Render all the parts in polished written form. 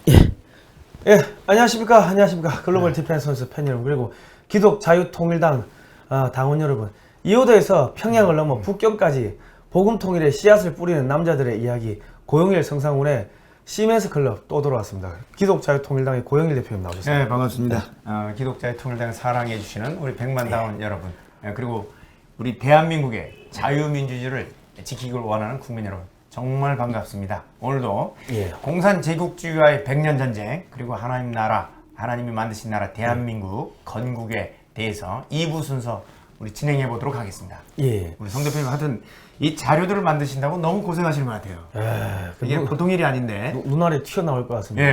예, 안녕하십니까. 글로벌 디펜스 선수 팬 여러분, 그리고 기독 자유통일당 당원 여러분. 이호도에서 평양을 넘어 북경까지 복음 통일의 씨앗을 뿌리는 남자들의 이야기, 고영일 성상훈의 시멘스 클럽 또 돌아왔습니다. 기독 자유통일당의 고영일 대표님 나오셨습니다. 네, 반갑습니다. 기독 자유통일당 사랑해 주시는 우리 백만당원 여러분, 그리고 우리 대한민국의 자유민주주의를 지키길 원하는 국민 여러분, 정말 반갑습니다. 오늘도 공산 제국주의와의 100년 전쟁, 그리고 하나님 나라, 하나님이 만드신 나라 대한민국 건국에 대해서 2부 순서 우리 진행해 보도록 하겠습니다. 우리 성 대표님, 하여튼 이 자료들을 만드신다고 너무 고생하시는 것 같아요. 이게 보통 일이 아닌데 눈알이 튀어나올 것 같습니다.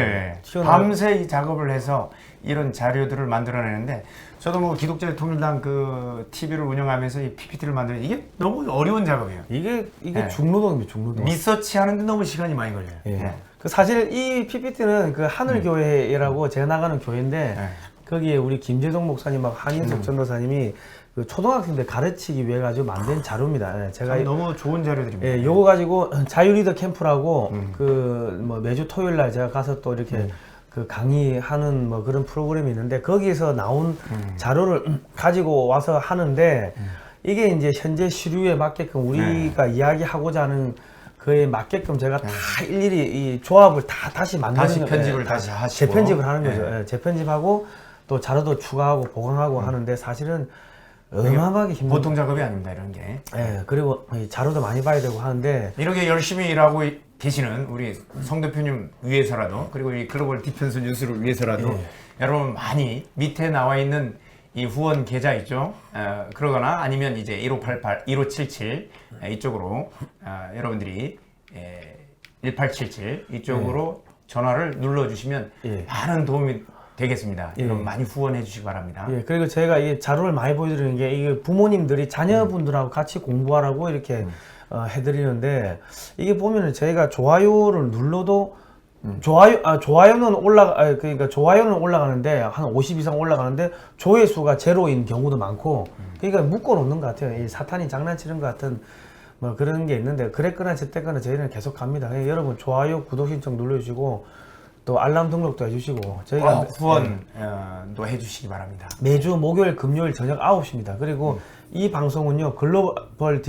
밤새 이 작업을 해서 이런 자료들을 만들어내는데, 저도 뭐 기독자유통일당 그 TV를 운영하면서 이 PPT를 만드는 이게 너무 어려운 작업이에요. 이게 중노동입니다, 중노동. 리서치 하는데 너무 시간이 많이 걸려요. 그 사실 이 PPT는 그 하늘교회라고 제가 나가는 교회인데, 거기에 우리 김재동 목사님하고 한인석 전도사님이 그 초등학생들 가르치기 위해 가지고 만든 자료입니다. 제가 너무 좋은 자료들입니다. 요거 가지고 자유리더 캠프라고 그 뭐 매주 토요일 날 제가 가서 또 이렇게 그 강의하는 뭐 그런 프로그램이 있는데, 거기에서 나온 자료를 가지고 와서 하는데, 이게 이제 현재 시류에 맞게끔 우리가 이야기하고자 하는 그에 맞게끔 제가 다 일일이 이 조합을 다시 만드는, 다시 편집을 다시 하시고 재편집을 하는 거죠. 재편집하고 또 자료도 추가하고 보강하고 하는데, 사실은 어마어마하게 힘든 보통 작업이 아닙니다, 이런 게. 그리고 이 자료도 많이 봐야 되고 하는데, 이렇게 열심히 일하고 계시는 우리 성 대표님 위해서라도, 그리고 이 글로벌 디펜스 뉴스를 위해서라도 여러분 많이 밑에 나와 있는 이 후원 계좌 있죠? 그러거나 아니면 이제 1588, 1577 이쪽으로 여러분들이 1877 이쪽으로 전화를 눌러주시면 많은 도움이 되겠습니다. 여러분 많이 후원해 주시기 바랍니다. 그리고 제가 이 자료를 많이 보여드리는 게, 이게 부모님들이 자녀분들하고 같이 공부하라고 이렇게 해드리는데, 이게 보면은 저희가 좋아요를 눌러도 좋아요는 그러니까 좋아요는 올라가는데 한 50 이상 올라가는데 조회수가 제로인 경우도 많고, 그러니까 묶어 놓는 것 같아요. 이 사탄이 장난치는 것 같은 뭐 그런 게 있는데, 그랬거나 저랬거나 저희는 계속 갑니다. 여러분 좋아요, 구독 신청 눌러주시고, 또 알람 등록도 해주시고, 저희가 후원도 해주시기 바랍니다. 매주 목요일, 금요일 저녁 9시입니다. 그리고 이 방송은요, 글로벌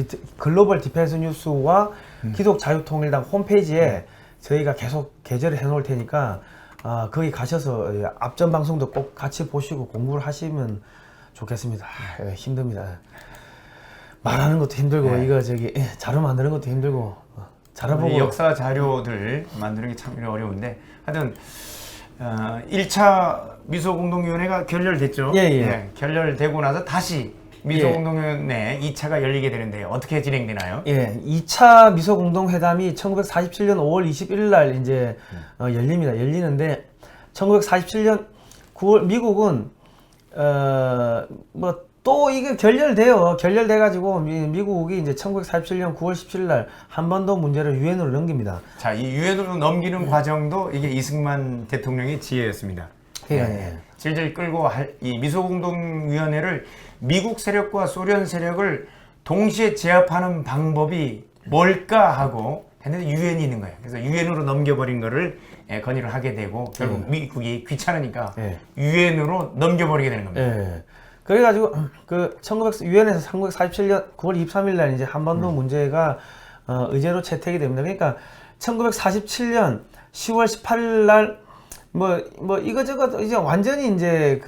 디펜스 뉴스와 기독 자유통일당 홈페이지에 저희가 계속 게재를 해놓을 테니까, 거기 가셔서 앞전 방송도 꼭 같이 보시고 공부를 하시면 좋겠습니다. 힘듭니다. 말하는 것도 힘들고, 이거 자료 만드는 것도 힘들고, 이 역사 자료들 만드는 게 참 어려운데, 하여튼 1차 미소공동위원회가 결렬됐죠. 결렬되고 나서 다시 미소공동위원회 2차가 열리게 되는데 어떻게 진행되나요? 2차 미소공동회담이 1947년 5월 21일 날 이제 열립니다. 열리는데, 1947년 9월 미국은 또 이게 결렬돼가지고 미국이 이제 1947년 9월 17일 날 한반도 문제를 유엔으로 넘깁니다. 자, 이 유엔으로 넘기는 과정도 이게 이승만 대통령의 지혜였습니다. 질질 끌고 이 미소공동위원회를 미국 세력과 소련 세력을 동시에 제압하는 방법이 뭘까 하고 했는데 유엔이 있는 거예요. 그래서 유엔으로 넘겨버린 거를 건의를 하게 되고, 결국 미국이 귀찮으니까 유엔으로 넘겨버리게 되는 겁니다. 그래가지고 유엔에서 1947년 9월 23일 날 이제 한반도 문제가 의제로 채택이 됩니다. 그러니까 1947년 10월 18일 날 뭐 이거저거 이제 완전히 이제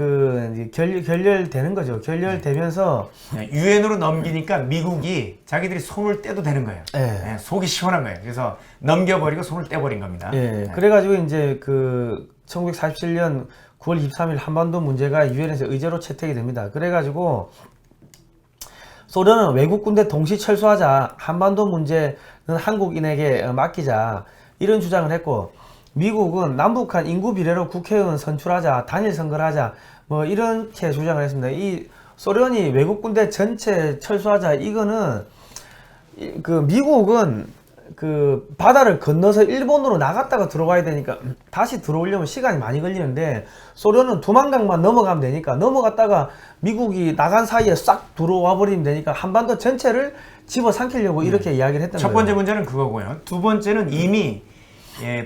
결렬되는 거죠. 결렬되면서 유엔으로 넘기니까 미국이 자기들이 손을 떼도 되는 거예요. 속이 시원한 거예요. 그래서 넘겨버리고 손을 떼버린 겁니다. 그래가지고 이제 1947년 9월 23일 한반도 문제가 유엔에서 의제로 채택이 됩니다. 그래가지고 소련은 외국 군대 동시 철수하자, 한반도 문제는 한국인에게 맡기자, 이런 주장을 했고, 미국은 남북한 인구 비례로 국회의원 선출하자, 단일 선거를 하자, 뭐 이렇게 주장을 했습니다. 이 소련이 외국 군대 전체 철수하자, 이거는 미국은 바다를 건너서 일본으로 나갔다가 들어가야 되니까 다시 들어오려면 시간이 많이 걸리는데, 소련은 두만강만 넘어가면 되니까, 넘어갔다가 미국이 나간 사이에 싹 들어와 버리면 되니까 한반도 전체를 집어삼키려고 이렇게 이야기를 했던 거예요. 첫 번째 문제는 그거고요. 두 번째는 이미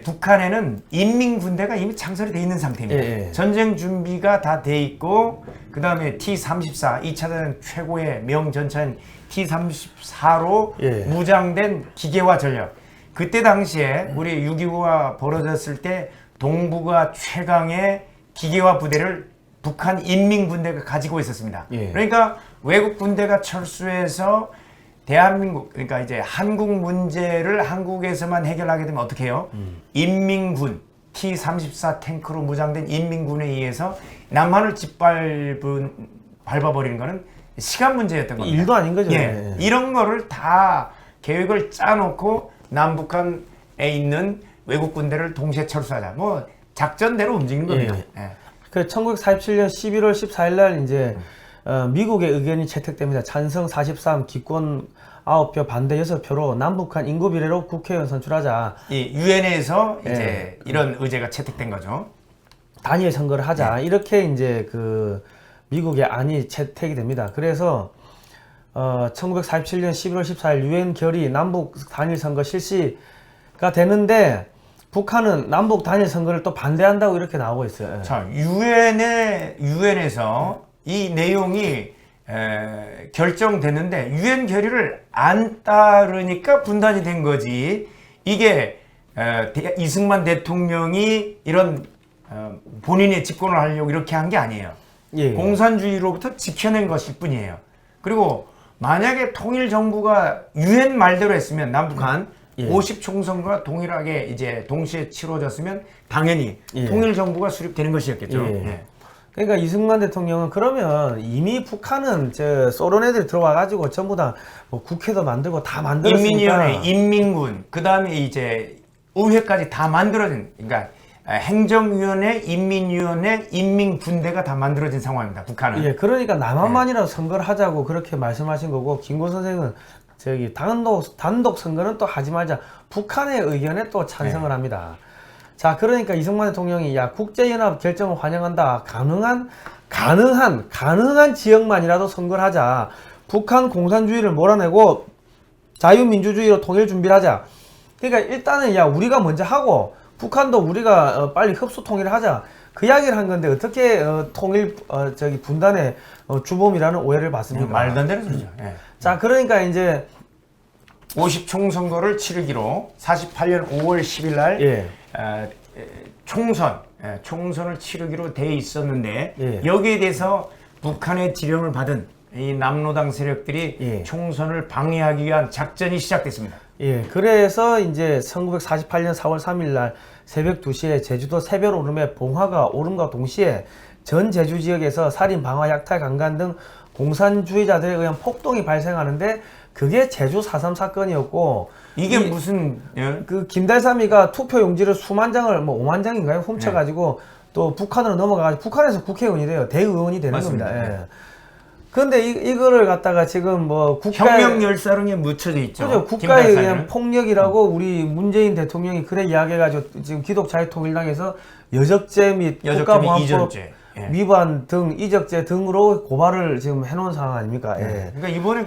북한에는 인민군대가 이미 창설이 돼 있는 상태입니다. 예. 전쟁 준비가 다 돼 있고 그 다음에 T-34 2차전 최고의 명전차인 T-34로 예. 무장된 기계화 전력. 그때 당시에 우리 6.25가 벌어졌을 때 동북아 최강의 기계화 부대를 북한 인민군대가 가지고 있었습니다. 예. 그러니까 외국 군대가 철수해서 대한민국, 그러니까 이제 한국 문제를 한국에서만 해결하게 되면 어떻게 해요? 인민군, T-34 탱크로 무장된 인민군에 의해서 남한을 밟아버리는 거는 시간 문제였던 겁니다. 일도 아닌 거죠. 예. 이런 거를 다 계획을 짜놓고 남북한에 있는 외국 군대를 동시에 철수하자. 뭐 작전대로 움직이는 겁니다. 예. 그 1947년 11월 14일 날 이제 미국의 의견이 채택됩니다. 찬성 43, 기권 9표, 반대 6표로 남북한 인구 비례로 국회의원 선출하자. 이 유엔에서 예. 이제 이런 의제가 채택된 거죠. 단일 선거를 하자. 이렇게 이제 그 미국의 안이 채택이 됩니다. 그래서 1947년 11월 14일 유엔 결의 남북 단일 선거 실시가 되는데 북한은 남북 단일 선거를 또 반대한다고 이렇게 나오고 있어요. 자, 유엔에서 이 내용이 결정됐는데 유엔 결의를 안 따르니까 분단이 된 거지. 이게 이승만 대통령이 이런 본인의 집권을 하려고 이렇게 한 게 아니에요. 예. 공산주의로부터 지켜낸 것일 뿐이에요. 그리고 만약에 통일 정부가 유엔 말대로 했으면 남북한 50 총선과 동일하게 이제 동시에 치러졌으면 당연히 통일 정부가 수립되는 것이었겠죠. 예. 그러니까 이승만 대통령은 그러면 이미 북한은 소련 애들이 들어와 가지고 전부 다 뭐 국회도 만들고 다 만들었으니까 인민위원회, 인민군, 그 다음에 이제 의회까지 다 만들어진, 그러니까 행정위원회, 인민위원회, 인민군대가 다 만들어진 상황입니다. 북한은. 예, 그러니까 남한만이라도 선거를 하자고 그렇게 말씀하신 거고 김구 선생은 저기 단독 선거는 또 하지 말자. 북한의 의견에 또 찬성을 합니다. 자, 그러니까 이승만 대통령이 야 국제연합 결정을 환영한다. 가능한 지역만이라도 선거를 하자. 북한 공산주의를 몰아내고 자유민주주의로 통일 준비를 하자. 그러니까 일단은 야 우리가 먼저 하고 북한도 우리가 빨리 흡수 통일을 하자. 그 이야기를 한 건데 어떻게 통일 분단의 주범이라는 오해를 받습니까? 말도 안 되는 소리죠. 예. 자, 그러니까 이제 50 총선거를 치르기로 48년 5월 10일 날 총선을 치르기로 돼 있었는데 여기에 대해서 북한의 지령을 받은 이 남로당 세력들이 총선을 방해하기 위한 작전이 시작됐습니다. 예, 그래서 이제 1948년 4월 3일 날 새벽 2시에 제주도 새별오름에 봉화가 오름과 동시에 전 제주 지역에서 살인, 방화, 약탈, 강간 등 공산주의자들에 의한 폭동이 발생하는데 그게 제주 4.3 사건이었고 이게 무슨 그 김달삼이가 투표 용지를 수만 장을 뭐 5만 장인가요? 훔쳐가지고 또 북한으로 넘어가가지고 북한에서 국회의원이 돼요. 대의원이 되는 맞습니다. 겁니다. 예. 그런데 이거를 갖다가 지금 뭐 혁명 열사령에 묻혀져 있죠. 그죠. 국가에 의한 폭력이라고 우리 문재인 대통령이 그래 이야기해가지고 지금 기독자유통일당에서 여적죄 및 국가보안법 위반 등 이적죄 등으로 고발을 지금 해놓은 상황 아닙니까? 예. 그러니까 이번에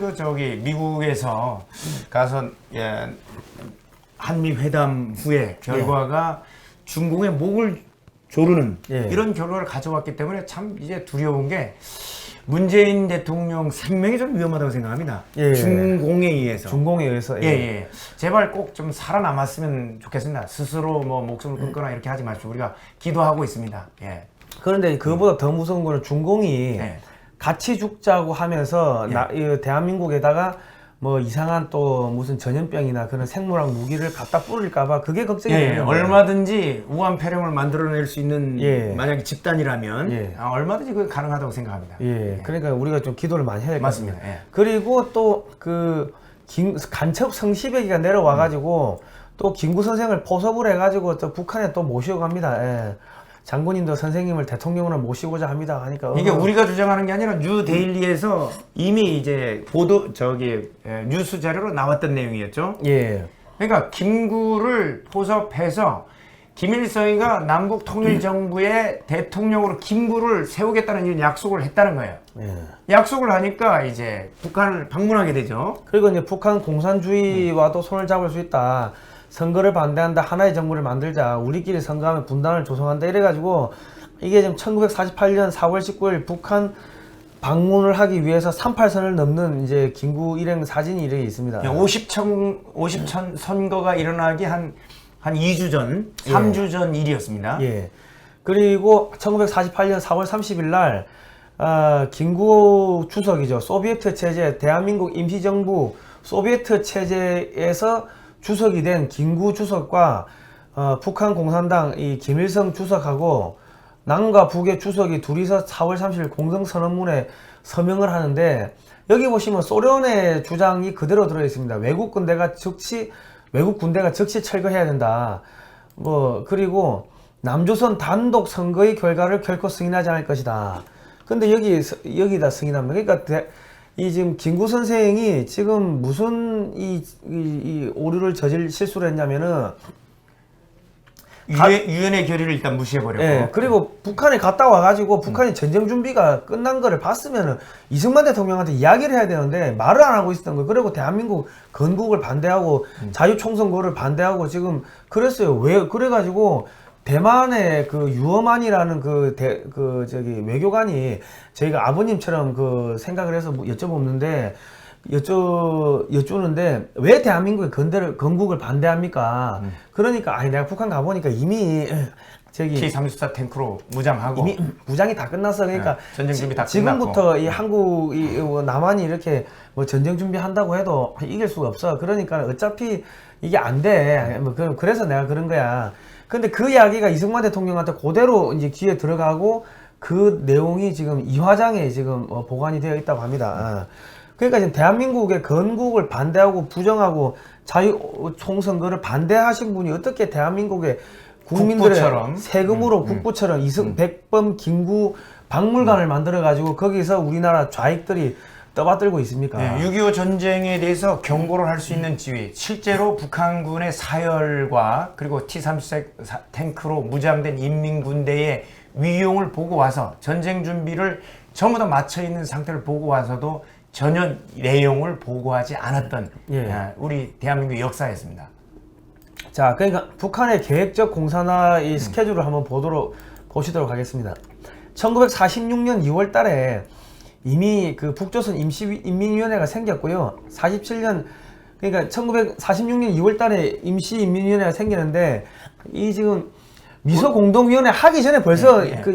미국에서 가서 한미 회담 후에 결과가 중공의 목을 조르는 이런 결과를 가져왔기 때문에 참 이제 두려운 게 문재인 대통령 생명이 좀 위험하다고 생각합니다. 중공에 의해서. 중공에 의해서. 제발 꼭 좀 살아남았으면 좋겠습니다. 스스로 뭐 목숨을 끊거나 이렇게 하지 마시고 우리가 기도하고 있습니다. 그런데 그거보다 더 무서운 거는 중공이 같이 죽자고 하면서 대한민국에다가 뭐 이상한 또 무슨 전염병이나 그런 생물학 무기를 갖다 뿌릴까봐 그게 걱정이 되는 거예요. 얼마든지 우한 폐렴을 만들어낼 수 있는 만약에 집단이라면 얼마든지 그게 가능하다고 생각합니다. 그러니까 우리가 좀 기도를 많이 해야 될 것 같습니다. 맞습니다. 그리고 또 그 간첩 성시배기가 내려와가지고 또 김구 선생을 포섭을 해가지고 또 북한에 또 모시고 갑니다. 장군님도 선생님을 대통령으로 모시고자 합니다 하니까 이게 우리가 주장하는 게 아니라 뉴데일리에서 이미 이제 뉴스 자료로 나왔던 내용이었죠. 그러니까 김구를 포섭해서 김일성이가 남북 통일 정부의 대통령으로 김구를 세우겠다는 이런 약속을 했다는 거예요. 약속을 하니까 이제 북한을 방문하게 되죠. 그리고 이제 북한 공산주의와도 손을 잡을 수 있다. 선거를 반대한다. 하나의 정부를 만들자. 우리끼리 선거하면 분단을 조성한다. 이래가지고 이게 지금 1948년 4월 19일 북한 방문을 하기 위해서 38선을 넘는 이제 김구 일행 사진이 이렇게 있습니다. 50천 선거가 일어나기 한 2주 전, 3주 전 일이었습니다. 예. 그리고 1948년 4월 30일 날 김구 주석이죠. 소비에트 체제, 대한민국 임시정부 소비에트 체제에서 주석이 된 김구 주석과 북한 공산당 이 김일성 주석하고 남과 북의 주석이 둘이서 4월 30일 공동선언문에 서명을 하는데 여기 보시면 소련의 주장이 그대로 들어 있습니다. 외국 군대가 즉시 철거해야 된다. 그리고 남조선 단독 선거의 결과를 결코 승인하지 않을 것이다. 근데 여기다 승인합니다. 그러니까 이 지금 김구 선생이 지금 무슨 이 오류를 실수를 했냐면은 유엔의 결의를 일단 무시해버렸고. 예, 그리고 북한에 갔다 와가지고 북한이 전쟁 준비가 끝난 거를 봤으면은 이승만 대통령한테 이야기를 해야 되는데 말을 안 하고 있었던 거예요. 그리고 대한민국 건국을 반대하고 자유총선거를 반대하고 지금 그랬어요. 왜 그래가지고 대만의 그 유어만이라는 외교관이 저희가 아버님처럼 그 생각을 해서 여쭤보는데 여쭈는데 왜 대한민국의 건국을 반대합니까? 그러니까 내가 북한 가보니까 이미 저기 T-34 탱크로 무장하고 이미 무장이 다 끝났어. 그러니까 전쟁 준비 다 지금부터 끝났고. 이 한국 남한이 이렇게 뭐 전쟁 준비한다고 해도 이길 수가 없어. 그러니까 어차피 이게 안 돼. 그래서 내가 그런 거야. 근데 그 이야기가 이승만 대통령한테 그대로 이제 귀에 들어가고 그 내용이 지금 이화장에 지금 보관이 되어 있다고 합니다. 그러니까 지금 대한민국의 건국을 반대하고 부정하고 자유 총선거를 반대하신 분이 어떻게 대한민국의 국민들의 국부처럼. 세금으로 국부처럼 백범 김구 박물관을 만들어 가지고 거기서 우리나라 좌익들이 떠받들고 있습니까? 6.25 전쟁에 대해서 경고를 할 수 있는 지위, 실제로 북한군의 사열과 그리고 T-34 탱크로 무장된 인민군대의 위용을 보고 와서 전쟁 준비를 전부 다 마쳐 있는 상태를 보고 와서도 전혀 내용을 보고하지 않았던 우리 대한민국 역사였습니다. 자, 그러니까 북한의 계획적 공산화 이 스케줄을 한번 보시도록 하겠습니다. 1946년 2월 달에 이미 그 북조선 임시인민위원회가 생겼고요. 47년, 그러니까 1946년 2월 달에 임시인민위원회가 생기는데, 이 지금 미소공동위원회 하기 전에 벌써 그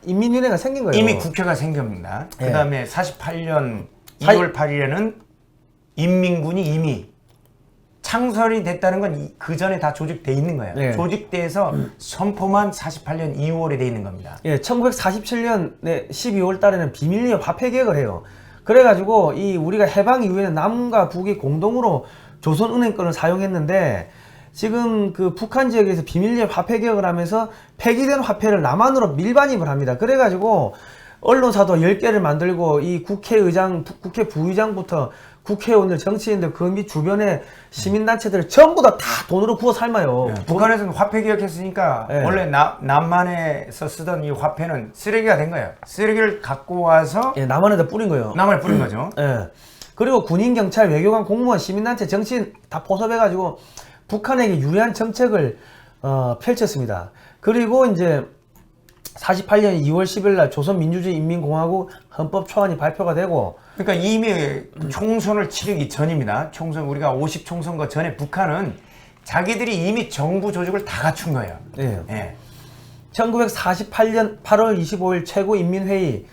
인민위원회가 생긴 거예요. 이미 국회가 생깁니다. 그 다음에 48년 2월 8일에는 인민군이 이미 창설이 됐다는 건 그 전에 다 조직돼 있는 거예요. 조직돼서 선포만 48년 2월에 돼 있는 겁니다. 1947년 12월 달에는 비밀리에 화폐 개혁을 해요. 그래가지고 우리가 해방 이후에는 남과 북이 공동으로 조선은행권을 사용했는데 지금 그 북한 지역에서 비밀리에 화폐 개혁을 하면서 폐기된 화폐를 남한으로 밀반입을 합니다. 그래가지고 언론사도 10개를 만들고 이 국회 부의장부터 국회의원들, 정치인들, 그 밑 주변의 시민단체들 전부 다 돈으로 부어 삶아요. 북한에서는 화폐 개혁했으니까 원래 남한에서 쓰던 이 화폐는 쓰레기가 된 거예요. 쓰레기를 갖고 와서 남한에다 뿌린 거예요. 남한에 뿌린 거죠. 그리고 군인, 경찰, 외교관, 공무원, 시민단체, 정치인 다 포섭해가지고 북한에게 유리한 정책을 펼쳤습니다. 그리고 이제 48년 2월 10일 날 조선민주주의 인민공화국 헌법 초안이 발표가 되고, 그러니까 이미 총선을 치르기 전입니다. 우리가 50총선거 전에 북한은 자기들이 이미 정부 조직을 다 갖춘 거예요. 1948년 8월 25일 최고인민회의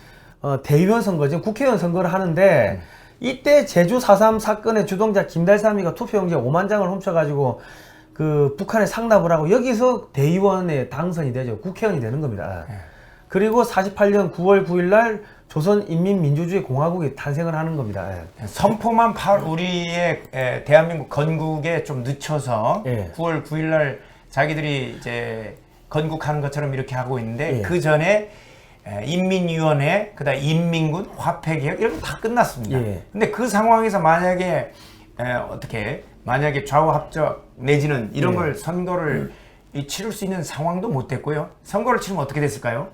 대의원 선거, 지금 국회의원 선거를 하는데 이때 제주 4.3 사건의 주동자 김달삼이가 투표용지 5만 장을 훔쳐가지고 그 북한에 상납을 하고 여기서 대의원에 당선이 되죠. 국회의원이 되는 겁니다. 그리고 48년 9월 9일 날 조선인민민주주의 공화국이 탄생을 하는 겁니다. 선포만 우리의 대한민국 건국에 좀 늦춰서 9월 9일 날 자기들이 이제 건국하는 것처럼 이렇게 하고 있는데 그 전에 인민위원회, 그다음 인민군, 화폐개혁 이런 거 다 끝났습니다. 근데 그 상황에서 만약에 만약에 좌우합작 내지는 이런 걸 선거를 치를 수 있는 상황도 못 됐고요. 선거를 치르면 어떻게 됐을까요?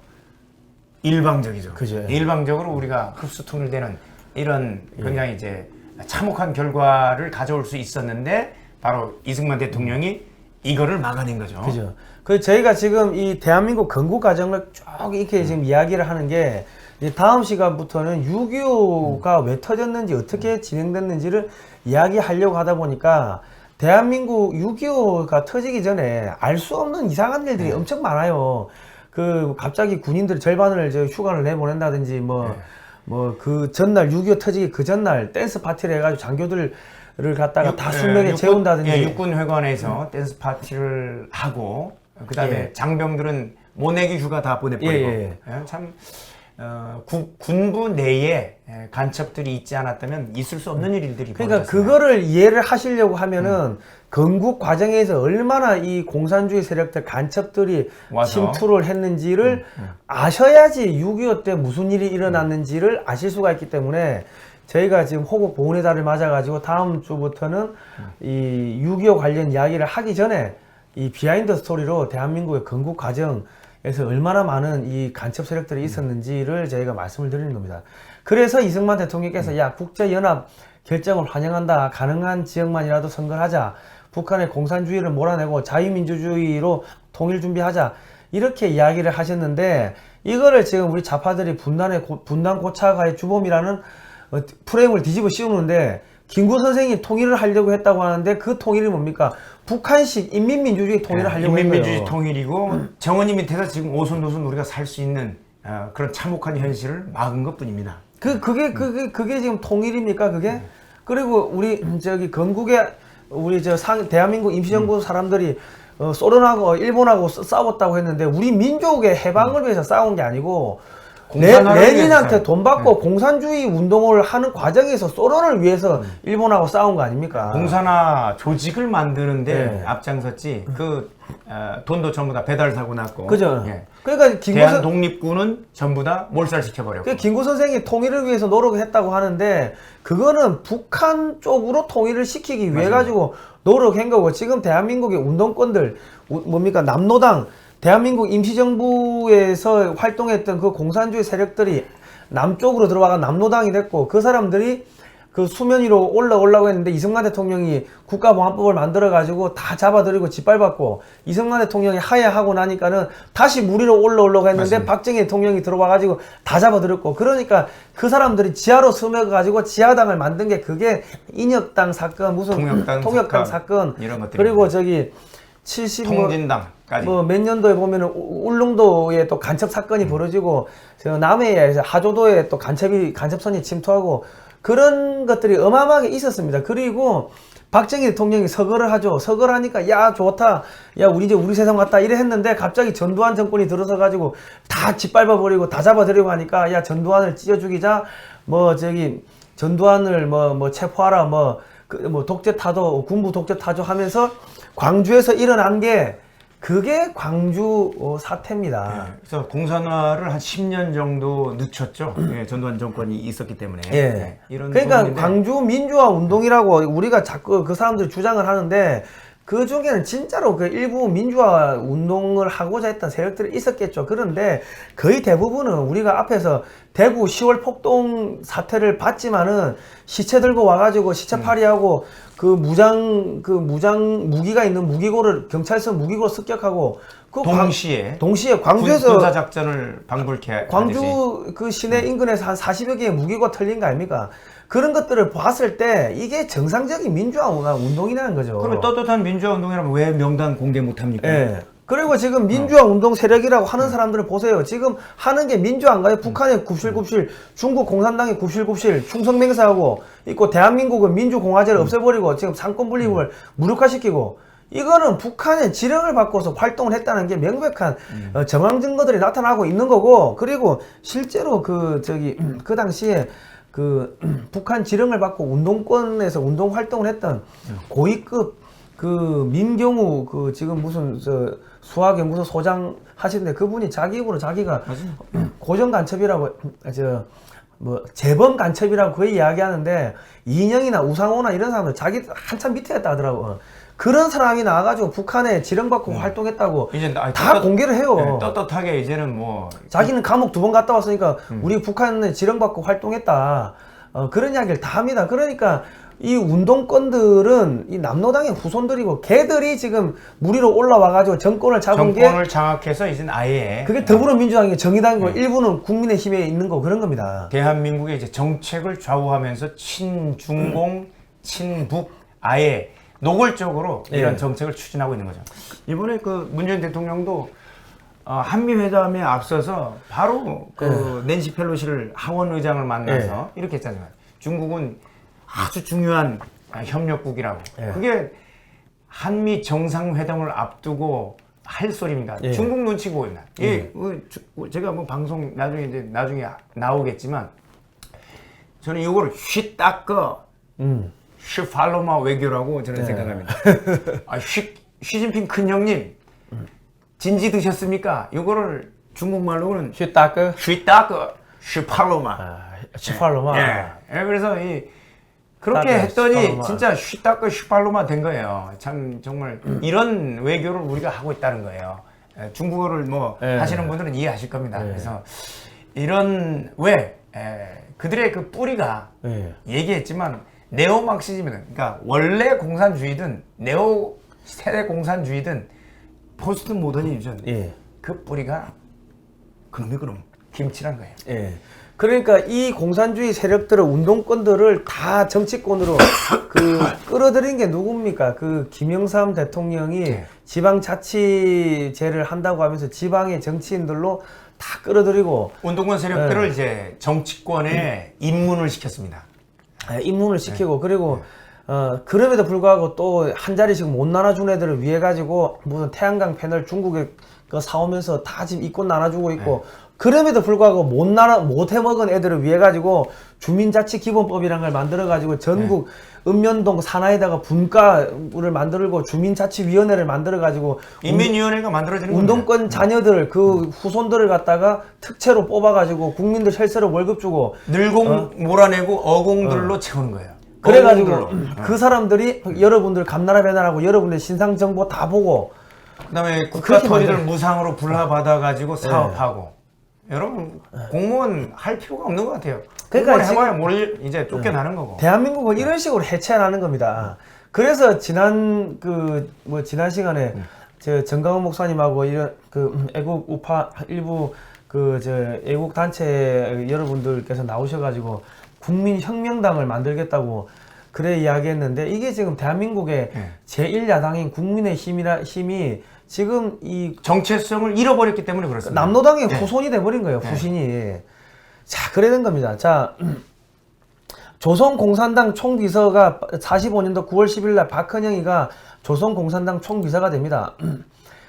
일방적이죠. 그죠. 일방적으로 우리가 흡수통일되는 이런 굉장히 이제 참혹한 결과를 가져올 수 있었는데 바로 이승만 대통령이 이거를 막아낸 거죠. 그죠. 그 저희가 지금 이 대한민국 건국 과정을 쭉 이렇게 지금 이야기를 하는 게 이제 다음 시간부터는 6.25가 왜 터졌는지 어떻게 진행됐는지를 이야기하려고 하다 보니까 대한민국 6.25가 터지기 전에 알 수 없는 이상한 일들이 엄청 많아요. 그 갑자기 군인들이 절반을 저 휴가를 내보낸다든지 뭐 그 전날 6.25 터지기 그 전날 댄스 파티를 해가지고 장교들을 갖다가 다 수명에 재운다든지 육군회관에서 댄스 파티를 하고 그다음에 장병들은 모내기 휴가 다 보내버리고 참 군부 내에 간첩들이 있지 않았다면 있을 수 없는 일들이 그러니까 벌어졌어요. 그거를 이해를 하시려고 하면은 건국 과정에서 얼마나 이 공산주의 세력들 간첩들이 와서. 침투를 했는지를 아셔야지 6.25 때 무슨 일이 일어났는지를 아실 수가 있기 때문에 저희가 지금 호국 보훈의 달을 맞아가지고 다음 주부터는 이 6.25 관련 이야기를 하기 전에 이 비하인드 스토리로 대한민국의 건국 과정에서 얼마나 많은 이 간첩 세력들이 있었는지를 저희가 말씀을 드리는 겁니다. 그래서 이승만 대통령께서 야 국제연합 결정을 환영한다. 가능한 지역만이라도 선거를 하자. 북한의 공산주의를 몰아내고 자유민주주의로 통일 준비하자. 이렇게 이야기를 하셨는데 이거를 지금 우리 좌파들이 분단 고착화의 주범이라는 프레임을 뒤집어 씌우는데 김구 선생이 통일을 하려고 했다고 하는데 그 통일이 뭡니까? 북한식 인민민주주의 통일을 하려고 했어요. 인민민주주의 통일이고 정원이 밑에서 지금 오손도손 우리가 살 수 있는 그런 참혹한 현실을 막은 것뿐입니다. 그게 지금 통일입니까? 그게? 그리고 우리 저기 건국에 우리 대한민국 임시정부 사람들이 소련하고 일본하고 싸웠다고 했는데 우리 민족의 해방을 위해서 싸운 게 아니고 레닌한테 돈 받고 공산주의 운동을 하는 과정에서 소련을 위해서 일본하고 싸운 거 아닙니까? 공산화 조직을 만드는데 앞장섰지 그 돈도 전부 다 배달 사고 났고 그죠. 그러니까 대한 독립군은 전부 다 몰살시켜버렸고 그 김구 선생이 통일을 위해서 노력을 했다고 하는데 그거는 북한 쪽으로 통일을 시키기 위해 가지고 노력한 거고 지금 대한민국의 운동권들 뭡니까 남노당 대한민국 임시정부에서 활동했던 그 공산주의 세력들이 남쪽으로 들어와가 남노당이 됐고 그 사람들이 그 수면 위로 올라오려고 했는데 이승만 대통령이 국가보안법을 만들어가지고 다 잡아들이고 짓밟았고 이승만 대통령이 하야하고 나니까는 다시 물 위로 올라오려고 했는데 맞습니다. 박정희 대통령이 들어와가지고 다 잡아들였고 그러니까 그 사람들이 지하로 스며가지고 지하당을 만든 게 그게 인혁당 사건 무슨 통역당 사건 이런 것들 그리고 저기 70 통진당까지 뭐 몇 년도에 보면은 울릉도에 또 간첩 사건이 벌어지고 남해에서 하조도에 또 간첩선이 침투하고 그런 것들이 어마어마하게 있었습니다. 그리고 박정희 대통령이 서거를 하죠. 서거를 하니까 야 좋다. 야 우리 이제 우리 세상 같다 이래 했는데 갑자기 전두환 정권이 들어서 가지고 다 짓밟아 버리고 다 잡아들이고 하니까 야 전두환을 찢어 죽이자. 뭐 저기 전두환을 뭐 체포하라. 뭐 독재 타도 군부 독재 타조 하면서 광주에서 일어난 게 그게 광주 사태입니다. 그래서 공산화를 한 10년 정도 늦췄죠. 전두환 정권이 있었기 때문에. 이런 그러니까 부분인데. 광주 민주화 운동이라고 우리가 자꾸 그 사람들이 주장을 하는데 그 중에는 진짜로 그 일부 민주화 운동을 하고자 했던 세력들이 있었겠죠. 그런데 거의 대부분은 우리가 앞에서 대구 10월 폭동 사태를 봤지만은 시체 들고 와가지고 시체팔이하고 그 무장 무기가 있는 무기고를 경찰서 무기고로 습격하고 그 동시에 광주에서 군사 작전을 방불케 광주 하듯이. 그 시내 인근에서 한 40여 개의 무기고가 털린 거 아닙니까? 그런 것들을 봤을 때 이게 정상적인 민주화 운동이라는 거죠. 그러면 떳떳한 민주화 운동이라면 왜 명단 공개 못합니까? 그리고 지금 민주화 운동 세력이라고 하는 사람들을 보세요. 지금 하는 게 민주화인가요? 북한의 굽실굽실, 중국 공산당의 굽실굽실, 충성맹세하고 있고 대한민국은 민주공화제를 없애버리고 지금 상권 분립을 무력화시키고 이거는 북한의 지령을 받고서 활동을 했다는 게 명백한 정황 증거들이 나타나고 있는 거고 그리고 실제로 그 당시에 그 북한 지령을 받고 운동권에서 운동 활동을 했던 고위급 그 민경우 그 지금 무슨 수학연구소 소장 하시는데 그분이 자기 입으로 자기가 고정 간첩이라고 재범 간첩이라고 거의 이야기하는데 이인영이나 우상호나 이런 사람들 자기 한참 밑에 했다 하더라고. 그런 사람이 나와가지고 북한에 지령받고 활동했다고 이제 다 공개를 해요. 떳떳하게 이제는 뭐 자기는 감옥 2번 갔다 왔으니까 우리 북한에 지령받고 활동했다. 그런 이야기를 다 합니다. 그러니까 이 운동권들은 이 남로당의 후손들이고 걔들이 지금 무리로 올라와가지고 정권을 잡은 게 정권을 장악해서 이제 아예 그게 더불어민주당이고 정의당이고 일부는 국민의힘에 있는 거 그런 겁니다. 대한민국의 이제 정책을 좌우하면서 친중공, 친북 아예 노골적으로 이런 예. 정책을 추진하고 있는 거죠. 이번에 그 문재인 대통령도 한미 회담에 앞서서 바로 그 낸시 펠로시를 하원 의장을 만나서 이렇게 했잖아요. 중국은 아주 중요한 협력국이라고. 그게 한미 정상회담을 앞두고 할 소리입니다. 중국 눈치 보이나. 제가 뭐 방송 나중에 나오겠지만 저는 이거를 휘따꺼 슈팔로마 외교라고 저는 생각합니다. 시진핑 큰형님 진지 드셨습니까? 이거를 중국말로는 슈따크 휘따꺼 슈팔로마. 슈팔로마. 그래서 그렇게 따크, 했더니 슈팔로마. 진짜 슈따꺼 슈팔로마 된 거예요. 참 정말 이런 외교를 우리가 하고 있다는 거예요. 중국어를 뭐 하시는 분들은 이해하실 겁니다. 그래서 이런 그들의 그 뿌리가 얘기했지만 네오막시즘이든 그러니까 원래 공산주의든 네오 세대 공산주의든 포스트 모더니즘 그 뿌리가 그럼 김치란 거예요. 그러니까 이 공산주의 세력들의 운동권들을 다 정치권으로 끌어들인 게 누굽니까? 그 김영삼 대통령이 지방자치제를 한다고 하면서 지방의 정치인들로 다 끌어들이고 운동권 세력들을 이제 정치권에 입문을 시켰습니다. 입문을 시키고 그리고 그럼에도 불구하고 또 한 자리씩 못 나눠준 애들을 위해 가지고 무슨 태양광 패널 중국에 거 사오면서 다 지금 이권 나눠주고 있고 그럼에도 불구하고 못 해먹은 애들을 위해 가지고 주민자치기본법이라는 걸 만들어 가지고 전국 읍면동 산하에다가 분과를 만들고 주민자치위원회를 만들어 가지고 인민위원회가 만들어지는 운동권 겁니다. 자녀들 그 후손들을 갖다가 특채로 뽑아 가지고 국민들 혈세로 월급 주고 늘공 몰아내고 어공들로 채우는 거예요. 그래가지고 어공들로. 그 사람들이 여러분들 감나라 배나라고 여러분들 신상 정보 다 보고 그다음에 국가 그렇게 토지를 만들어요. 무상으로 분할받아 가지고 사업하고 여러분 공무원 할 필요가 없는 것 같아요. 그러니까 공무원 해봐야 뭘 이제 쫓겨나는 거고. 대한민국을 이런 식으로 해체하는 겁니다. 그래서 지난 시간에 저 정강훈 목사님하고 이런 애국 우파 일부 애국 단체 여러분들께서 나오셔가지고 국민혁명당을 만들겠다고 그래 이야기했는데 이게 지금 대한민국의 제1야당인 힘이 지금 이 정체성을 잃어버렸기 때문에 그렇습니다. 남로당의 후손이 돼버린 거예요. 후신이. 자, 그래 된 겁니다. 자, 조선공산당 총비서가 45년도 9월 10일 날 박헌영이가 조선공산당 총비서가 됩니다.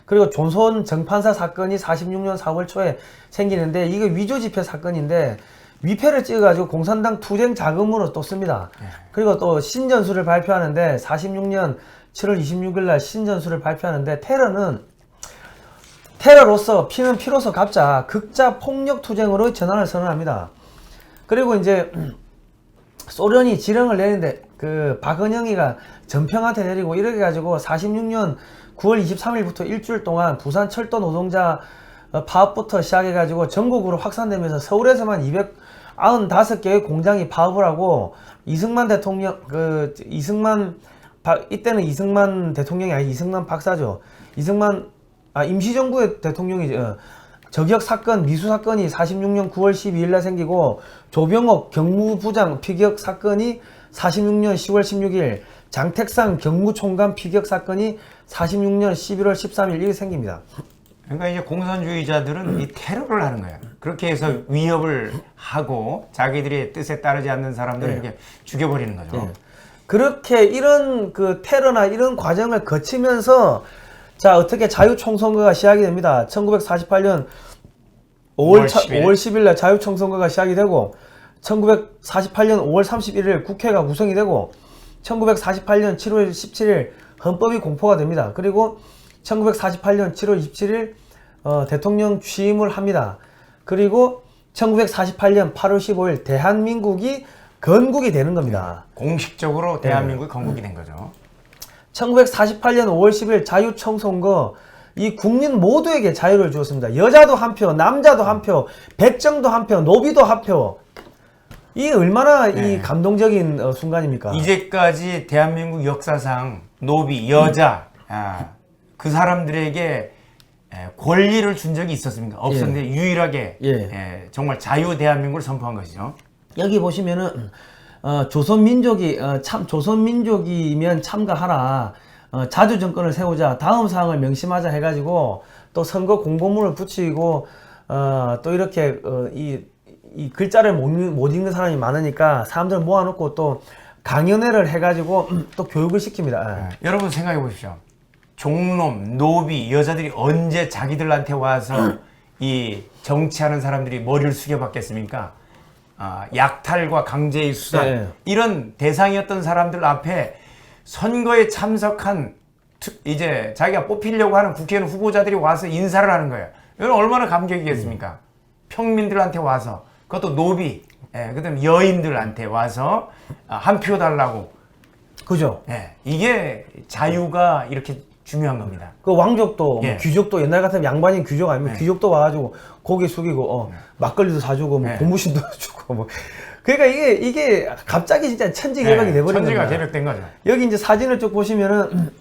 그리고 조선 정판사 사건이 46년 4월 초에 생기는데 이게 위조지폐 사건인데 위패를 찍어가지고 공산당 투쟁 자금으로 또 씁니다. 그리고 또 신전술을 발표하는데 46년 7월 26일 날 신전술을 발표하는데 테러로서 피는 피로서 갚자 극자 폭력 투쟁으로 전환을 선언합니다. 그리고 이제 소련이 지령을 내는데 박헌영이가 전평한테 내리고 이렇게 가지고 46년 9월 23일부터 일주일 동안 부산 철도 노동자 파업부터 시작해가지고 전국으로 확산되면서 서울에서만 295개의 공장이 파업을 하고 이승만 대통령 이때는 이승만 대통령이 아니 이승만 박사죠. 임시정부의 대통령이죠. 저격 사건, 미수 사건이 46년 9월 12일 날 생기고 조병옥 경무부장 피격 사건이 46년 10월 16일, 장택상 경무총감 피격 사건이 46년 11월 13일 이렇게 생깁니다. 그러니까 이제 공산주의자들은 이 테러를 하는 거예요. 그렇게 해서 위협을 하고 자기들의 뜻에 따르지 않는 사람들을 이렇게 죽여버리는 거죠. 그렇게 이런 테러나 이런 과정을 거치면서 자, 어떻게 자유총선거가 시작이 됩니다. 1948년 5월 10일 날 자유총선거가 시작이 되고 1948년 5월 31일 국회가 구성이 되고 1948년 7월 17일 헌법이 공포가 됩니다. 그리고 1948년 7월 27일 대통령 취임을 합니다. 그리고 1948년 8월 15일 대한민국이 건국이 되는 겁니다. 공식적으로 대한민국이 건국이 된 거죠. 1948년 5월 10일 자유총선거 이 국민 모두에게 자유를 주었습니다. 여자도 한 표, 남자도 한 표, 백정도 한 표, 노비도 한 표. 이 얼마나 네. 이 감동적인 순간입니까? 이제까지 대한민국 역사상 노비, 여자, 그 사람들에게 권리를 준 적이 있었습니까? 없었는데 유일하게 정말 자유 대한민국을 선포한 것이죠. 여기 보시면은 조선민족이 조선민족이면 참가하라. 자주 정권을 세우자. 다음 사항을 명심하자 해가지고 또 선거 공고문을 붙이고 또 이렇게 이 글자를 못 읽는 사람이 많으니까 사람들 모아놓고 또 강연회를 해가지고 또 교육을 시킵니다. 여러분 생각해 보십시오. 종놈, 노비, 여자들이 언제 자기들한테 와서 이 정치하는 사람들이 머리를 숙여봤겠습니까? 약탈과 강제의 수단 네. 이런 대상이었던 사람들 앞에 선거에 참석한 이제 자기가 뽑히려고 하는 국회의원 후보자들이 와서 인사를 하는 거예요. 이건 얼마나 감격이겠습니까? 평민들한테 와서 그것도 노비, 그다음 여인들한테 와서 한 표 달라고. 그죠? 이게 자유가 이렇게 중요한 겁니다. 그 왕족도 예. 귀족도 옛날 같으면 양반인 귀족 아니면 귀족도 와가지고 고개 숙이고 막걸리도 사주고 뭐 고무신도 주고 뭐 그러니까 이게 갑자기 진짜 천지개벽이 돼버린 천지가 겁니다. 개벽된 거죠. 여기 이제 사진을 쭉 보시면은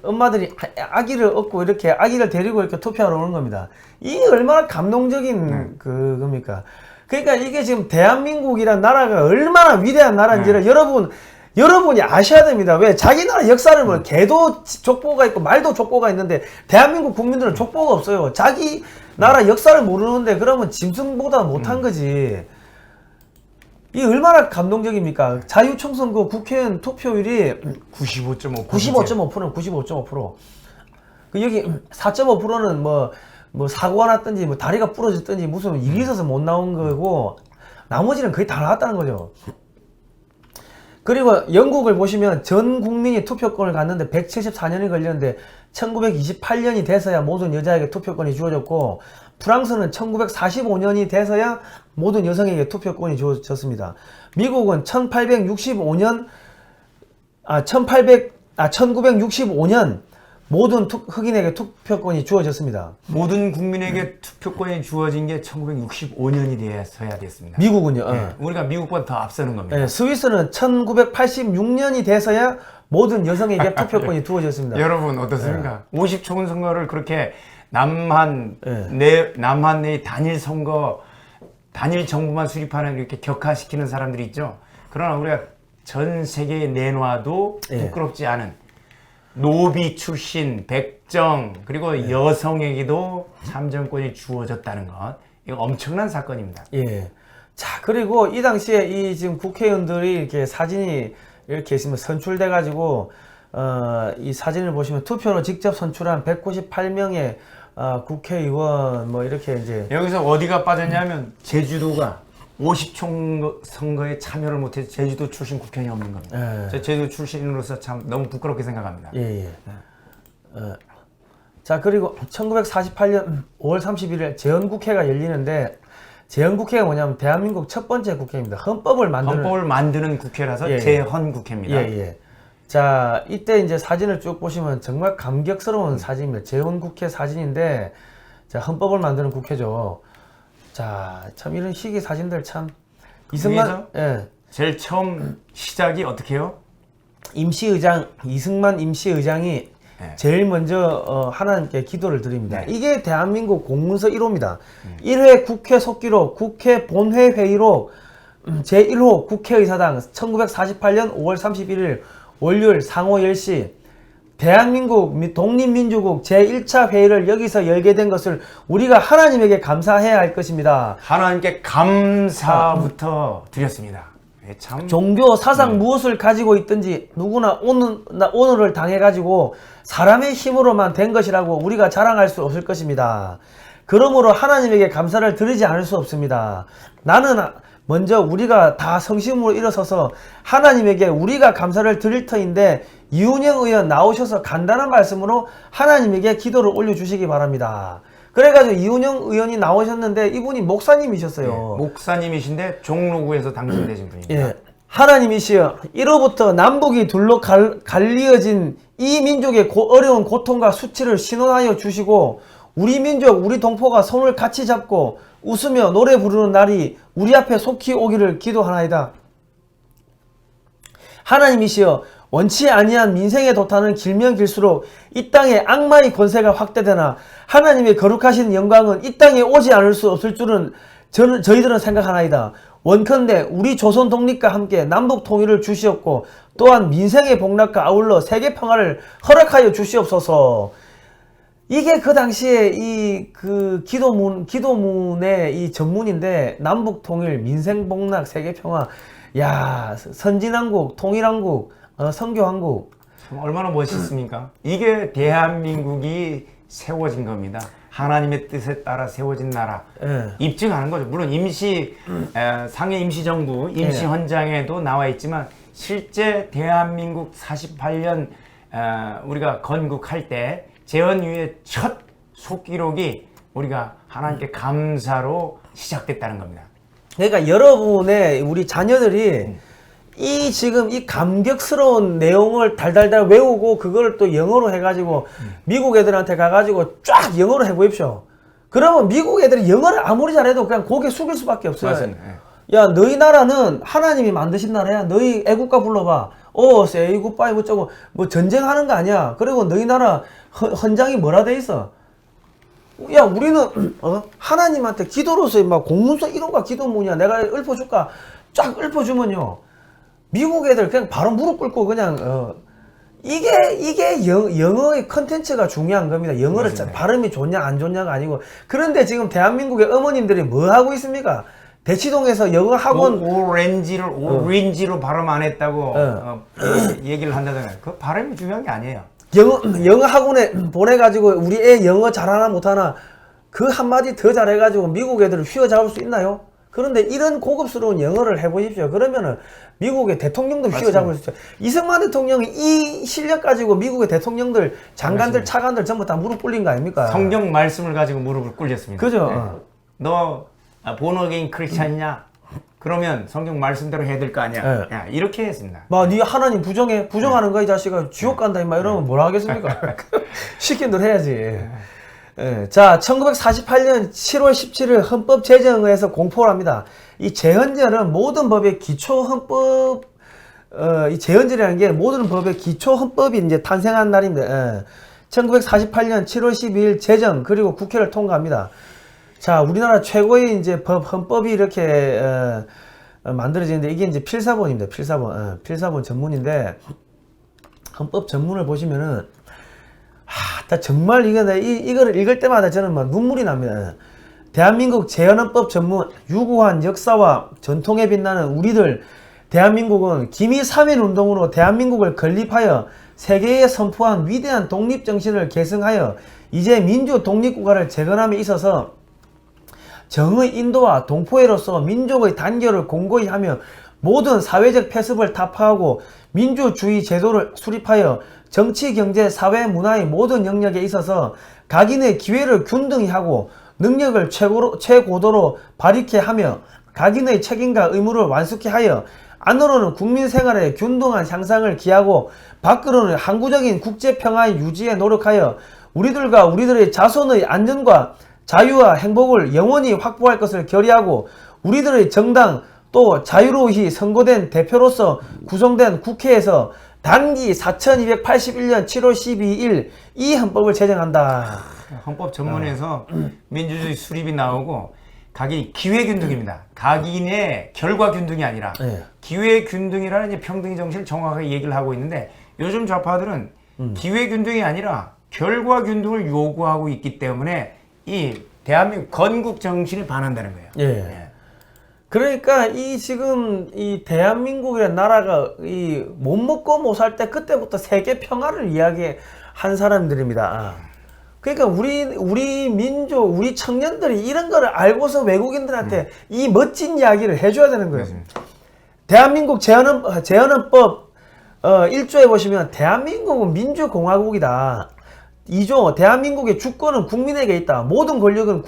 엄마들이 아기를 얻고 이렇게 아기를 데리고 이렇게 투표하러 오는 겁니다. 이게 얼마나 감동적인 그겁니까? 그러니까 이게 지금 대한민국이란 나라가 얼마나 위대한 나라인지를 여러분이 아셔야 됩니다. 왜? 자기 나라 역사를 뭐 개도 족보가 있고 말도 족보가 있는데 대한민국 국민들은 족보가 없어요. 자기 나라 역사를 모르는데 그러면 짐승보다 못한 거지. 이 얼마나 감동적입니까? 자유총선거 국회의원 투표율이 95.5%. 95.5%. 그 여기 4.5%는 뭐 사고가 났든지 뭐 다리가 부러졌든지 무슨 일이 있어서 못 나온 거고 나머지는 거의 다 나왔다는 거죠. 그리고 영국을 보시면 전 국민이 투표권을 갖는데 174년이 걸렸는데 1928년이 돼서야 모든 여자에게 투표권이 주어졌고 프랑스는 1945년이 돼서야 모든 여성에게 투표권이 주어졌습니다. 미국은 1965년 모든 흑인에게 투표권이 주어졌습니다. 모든 국민에게 투표권이 주어진 게 1965년이 돼서야 됐습니다. 미국은요. 우리가 미국보다 더 앞서는 겁니다. 스위스는 1986년이 돼서야 모든 여성에게 투표권이 주어졌습니다. 여러분 어떻습니까? 50총 선거를 그렇게 남한 내의 단일 선거, 단일 정부만 수립하는 이렇게 격화시키는 사람들이 있죠. 그러나 우리가 전 세계에 내놔도 부끄럽지 않은 노비 출신 백정 그리고 여성에게도 참정권이 주어졌다는 것, 이거 엄청난 사건입니다. 자, 그리고 이 당시에 이 지금 국회의원들이 이렇게 사진이 이렇게 있으면 선출돼 가지고 이 사진을 보시면 투표로 직접 선출한 198명의 국회의원 뭐 이렇게 이제 여기서 어디가 빠졌냐면 제주도가 50총 선거에 참여를 못해서 제주도 출신 국회의원이 없는 겁니다. 저 제주도 출신으로서 참 너무 부끄럽게 생각합니다. 자, 그리고 1948년 5월 31일 재헌국회가 열리는데 재헌국회가 뭐냐면 대한민국 첫 번째 국회입니다. 헌법을 만드는 국회라서 재헌국회입니다. 자, 이때 이제 사진을 쭉 보시면 정말 감격스러운 사진입니다. 재헌국회 사진인데 자, 헌법을 만드는 국회죠. 자, 참 이런 시기 사진들 참 이승만 제일 처음 시작이 어떻게 해요? 이승만 임시의장이 제일 먼저 하나님께 기도를 드립니다. 이게 대한민국 공문서 1호입니다. 1회 국회 속기록, 국회 본회 회의록, 제1호 국회의사당 1948년 5월 31일 월요일 상호 10시 대한민국 독립민주국 제1차 회의를 여기서 열게 된 것을 우리가 하나님에게 감사해야 할 것입니다. 하나님께 감사부터 드렸습니다. 참 종교 사상 무엇을 가지고 있든지 누구나 오늘을 당해 가지고 사람의 힘으로만 된 것이라고 우리가 자랑할 수 없을 것입니다. 그러므로 하나님에게 감사를 드리지 않을 수 없습니다. 나는 먼저 우리가 다 성심으로 일어서서 하나님에게 우리가 감사를 드릴 터인데 이운영 의원 나오셔서 간단한 말씀으로 하나님에게 기도를 올려주시기 바랍니다. 그래가지고 이운영 의원이 나오셨는데 이분이 목사님이셨어요. 목사님이신데 종로구에서 당선되신 분입니다. 하나님이시여, 이로부터 남북이 둘로 갈리어진 이 민족의 어려운 고통과 수치를 신원하여 주시고 우리 민족, 우리 동포가 손을 같이 잡고 웃으며 노래 부르는 날이 우리 앞에 속히 오기를 기도하나이다. 하나님이시여 원치 아니한 민생의 도탄은 길면 길수록 이 땅에 악마의 권세가 확대되나 하나님의 거룩하신 영광은 이 땅에 오지 않을 수 없을 줄은 저희들은 생각하나이다. 원컨대 우리 조선 독립과 함께 남북 통일을 주시옵고 또한 민생의 복락과 아울러 세계 평화를 허락하여 주시옵소서. 이게 그 당시에 이 그 기도문의 이 전문인데 남북 통일, 민생 복락, 세계 평화. 야, 선진한국, 통일한국, 선교한국. 참 얼마나 멋있습니까? 이게 대한민국이 세워진 겁니다. 하나님의 뜻에 따라 세워진 나라. 예. 입증하는 거죠. 물론 상해 임시정부, 임시헌장에도 나와 있지만 실제 대한민국 48년 우리가 건국할 때 재헌 이후의 첫 속기록이 우리가 하나님께 감사로 시작됐다는 겁니다. 그러니까 여러분의 우리 자녀들이 지금 이 감격스러운 내용을 달달달 외우고 그걸 또 영어로 해가지고 미국 애들한테 가가지고 쫙 영어로 해보십시오. 그러면 미국 애들이 영어를 아무리 잘해도 그냥 고개 숙일 수밖에 없어요. 맞습니다. 야, 너희 나라는 하나님이 만드신 나라야. 너희 애국가 불러봐. say goodbye 뭐쩌고 뭐 전쟁하는 거 아니야. 그리고 너희 나라 헌장이 뭐라 돼 있어? 야, 우리는 하나님한테 기도로서 막 공문서 1호가 기도문이야. 내가 읊어줄까? 쫙 읊어주면요. 미국 애들 그냥 바로 무릎 꿇고 그냥 이게 영어의 컨텐츠가 중요한 겁니다. 영어를 맞습니다. 발음이 좋냐 안 좋냐가 아니고. 그런데 지금 대한민국의 어머님들이 뭐 하고 있습니까? 대치동에서 영어 학원 오렌지로 발음 안 했다고 얘기를 한다잖아요. 그 발음이 중요한 게 아니에요. 영어 학원에 보내가지고 우리 애 영어 잘하나 못하나 그 한마디 더 잘해가지고 미국 애들을 휘어잡을 수 있나요? 그런데 이런 고급스러운 영어를 해보십시오. 그러면은 미국의 대통령도 휘어잡을 수 있죠. 이승만 대통령이 이 실력 가지고 미국의 대통령들, 장관들, 맞습니다. 차관들 전부 다 무릎 꿇린 거 아닙니까? 성경 말씀을 가지고 무릎을 꿇렸습니다. 그죠? 네. 너 본어게인 크리스찬이냐? 그러면 성경 말씀대로 해야 될 거 아니야? 네. 야, 이렇게 했습니다. 막 네 하나님 부정하는 거야 이 자식아. 지옥 간다 임마 이러면 뭐라 하겠습니까? 시킨 대로 해야지. 예. 자, 1948년 7월 17일 헌법 제정에서 공포를 합니다. 이 제헌절은 모든 법의 기초 헌법, 이 제헌절이라는 게 모든 법의 기초 헌법이 이제 탄생한 날입니다. 예. 1948년 7월 12일 제정 그리고 국회를 통과합니다. 자, 우리나라 최고의 이제 헌법이 이렇게 만들어지는데 이게 이제 필사본입니다. 필사본 전문인데 헌법 전문을 보시면은 나 정말 이거를 읽을 때마다 저는 막 눈물이 납니다. 대한민국 제헌헌법 전문 유구한 역사와 전통에 빛나는 우리들 대한민국은 기미 3.1 운동으로 대한민국을 건립하여 세계에 선포한 위대한 독립정신을 계승하여 이제 민주 독립국가를 재건함에 있어서 정의 인도와 동포애로서 민족의 단결을 공고히 하며 모든 사회적 폐습을 타파하고 민주주의 제도를 수립하여 정치, 경제, 사회, 문화의 모든 영역에 있어서 각인의 기회를 균등히 하고 능력을 최고도로 발휘케 하며 각인의 책임과 의무를 완수케 하여 안으로는 국민 생활의 균등한 향상을 기하고 밖으로는 항구적인 국제평화의 유지에 노력하여 우리들과 우리들의 자손의 안전과 자유와 행복을 영원히 확보할 것을 결의하고 우리들의 정당 또 자유로이 선거된 대표로서 구성된 국회에서 단기 4281년 7월 12일 이 헌법을 제정한다. 헌법 전문에서 민주주의 수립이 나오고 각인 기회균등입니다. 각인의 결과균등이 아니라 기회균등이라는 이제 평등의 정신을 정확하게 얘기를 하고 있는데 요즘 좌파들은 기회균등이 아니라 결과균등을 요구하고 있기 때문에 이 대한민국 건국 정신에 반한다는 거예요. 예. 그러니까 지금 이 대한민국이라는 나라가 못 먹고 못 살 때 그때부터 세계 평화를 이야기한 사람들입니다. 그러니까 우리 민족, 우리 청년들이 이런 거를 알고서 외국인들한테 이 멋진 이야기를 해줘야 되는 거예요. 대한민국 제헌헌법 1조에 보시면 대한민국은 민주공화국이다. 2조 대한민국의 주권은 국민에게 있다. 모든 권력은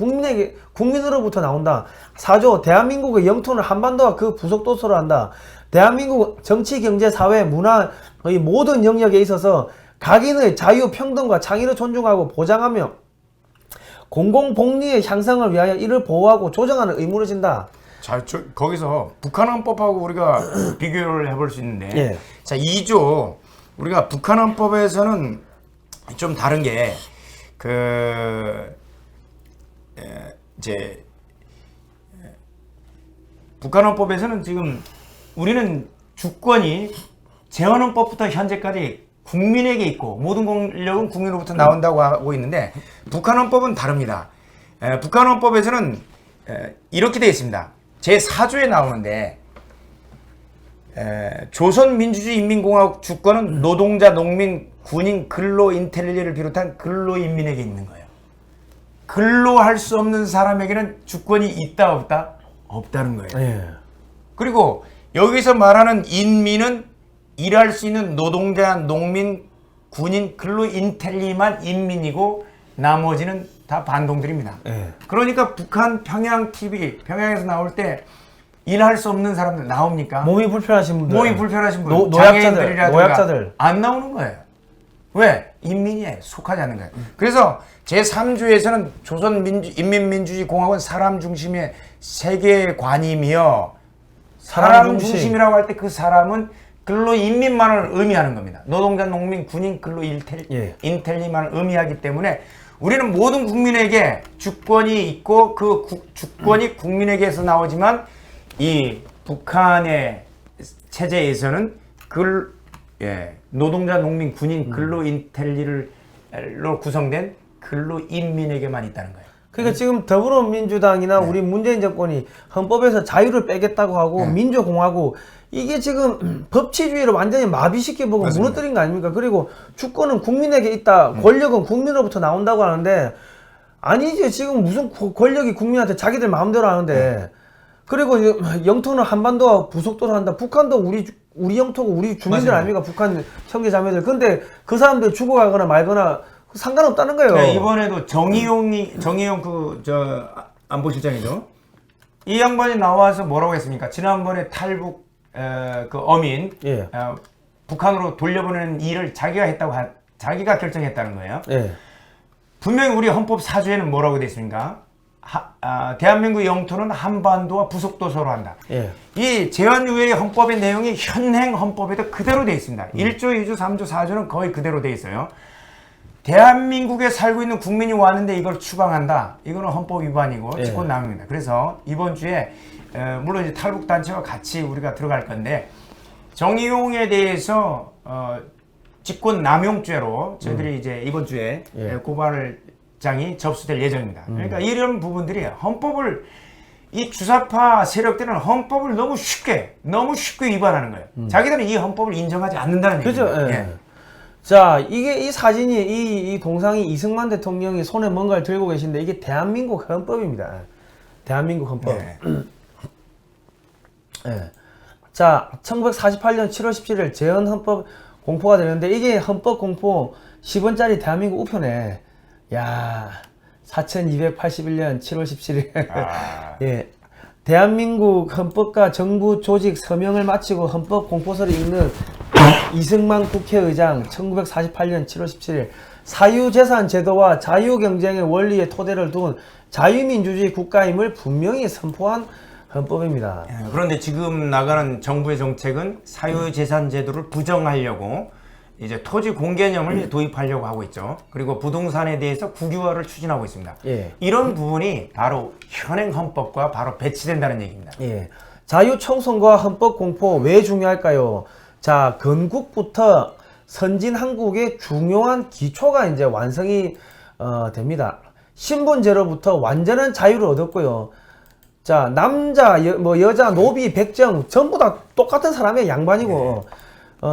국민으로부터 나온다. 4조 대한민국의 영토는 한반도와 그 부속도서로 한다. 대한민국 정치, 경제, 사회, 문화의 모든 영역에 있어서 각인의 자유, 평등과 창의를 존중하고 보장하며 공공복리의 향상을 위하여 이를 보호하고 조정하는 의무를 진다. 자, 거기서 북한헌법하고 우리가 비교를 해볼 수 있는데, 예. 자, 2조 우리가 북한헌법에서는 좀 다른 게 이제 북한헌법에서는 지금 우리는 주권이 재헌헌법부터 현재까지 국민에게 있고 모든 권력은 국민으로부터 나온다고 하고 있는데 북한헌법은 다릅니다. 북한헌법에서는 이렇게 되어 있습니다. 제4조에 나오는데 조선민주주의인민공화국 주권은 노동자, 농민, 군인, 근로 인텔리를 비롯한 근로인민에게 있는 거예요. 근로할 수 없는 사람에게는 주권이 있다 없다? 없다는 거예요. 예. 그리고 여기서 말하는 인민은 일할 수 있는 노동자, 농민, 군인, 근로 인텔리만 인민이고 나머지는 다 반동들입니다. 예. 그러니까 북한 평양 TV, 평양에서 나올 때 일할 수 없는 사람들 나옵니까? 몸이 불편하신 분들, 몸이 불편하신 분, 노약자들, 노약자들 안 나오는 거예요. 왜? 인민에 속하지 않는 거예요. 그래서 제3조에서는 조선인민민주주의공화국은 사람 중심의 세계관이며 사람 중심이라고 할 때 그 사람은 근로인민만을 의미하는 겁니다. 노동자, 농민, 군인, 근로 인텔리만을 의미하기 때문에 우리는 모든 국민에게 주권이 있고 그 주권이 국민에게서 나오지만 이 북한의 체제에서는 노동자, 농민, 군인, 근로 인텔리로 구성된 근로 인민에게만 있다는 거예요. 그러니까 지금 더불어민주당이나 우리 문재인 정권이 헌법에서 자유를 빼겠다고 하고 민주공화국 이게 지금 법치주의를 완전히 마비시켜보고 무너뜨린 거 아닙니까? 그리고 주권은 국민에게 있다. 권력은 국민으로부터 나온다고 하는데 아니지. 지금 무슨 권력이 국민한테 자기들 마음대로 하는데 그리고 영토는 한반도와 부속도로 한다. 북한도 우리 영토고 우리 주민들 아닙니까? 북한 형제 자매들. 근데 그 사람들 죽어가거나 말거나 상관없다는 거예요. 네, 이번에도 정의용 안보실장이죠. 이 양반이 나와서 뭐라고 했습니까? 지난번에 탈북 그 어민 예. 북한으로 돌려보내는 일을 자기가 결정했다는 거예요. 예. 분명히 우리 헌법 4조에는 뭐라고 되어 있습니까? 대한민국 영토는 한반도와 부속도서로 한다. 예. 이 제헌의회의 헌법의 내용이 현행 헌법에도 그대로 되어 있습니다. 1조, 2조, 3조, 4조는 거의 그대로 되어 있어요. 대한민국에 살고 있는 국민이 왔는데 이걸 추방한다. 이거는 헌법 위반이고 직권 남용입니다. 그래서 이번 주에 물론 이제 탈북 단체와 같이 우리가 들어갈 건데 정의용에 대해서 직권 남용죄로 저희들이 이제 이번 주에 고발장이 접수될 예정입니다. 그러니까 이런 부분들이 이 주사파 세력들은 헌법을 너무 쉽게 위반하는 거예요. 자기들은 이 헌법을 인정하지 않는다는 얘기죠. 그죠? 예. 자, 이 사진이 이 동상이 이승만 대통령이 손에 뭔가를 들고 계신데 이게 대한민국 헌법입니다. 대한민국 헌법. 네. 예. 자, 1948년 7월 17일 재헌 헌법 공포가 되는데 이게 헌법 공포 10원짜리 대한민국 우편에 야, 4281년 7월 17일 예. 대한민국 헌법과 정부 조직 서명을 마치고 헌법 공포서를 읽는 이승만 국회의장 1948년 7월 17일 사유재산 제도와 자유경쟁의 원리의 토대를 둔 자유민주주의 국가임을 분명히 선포한 헌법입니다. 그런데 지금 나가는 정부의 정책은 사유재산 제도를 부정하려고 이제 토지 공개념을 도입하려고 하고 있죠. 그리고 부동산에 대해서 국유화를 추진하고 있습니다. 예. 이런 부분이 바로 현행 헌법과 바로 배치된다는 얘기입니다. 예. 자유청송과 헌법 공포 왜 중요할까요? 자, 건국부터 선진한국의 중요한 기초가 이제 완성이 됩니다. 신분제로부터 완전한 자유를 얻었고요. 자, 남자, 여자, 노비, 백정 전부 다 똑같은 사람의 양반이고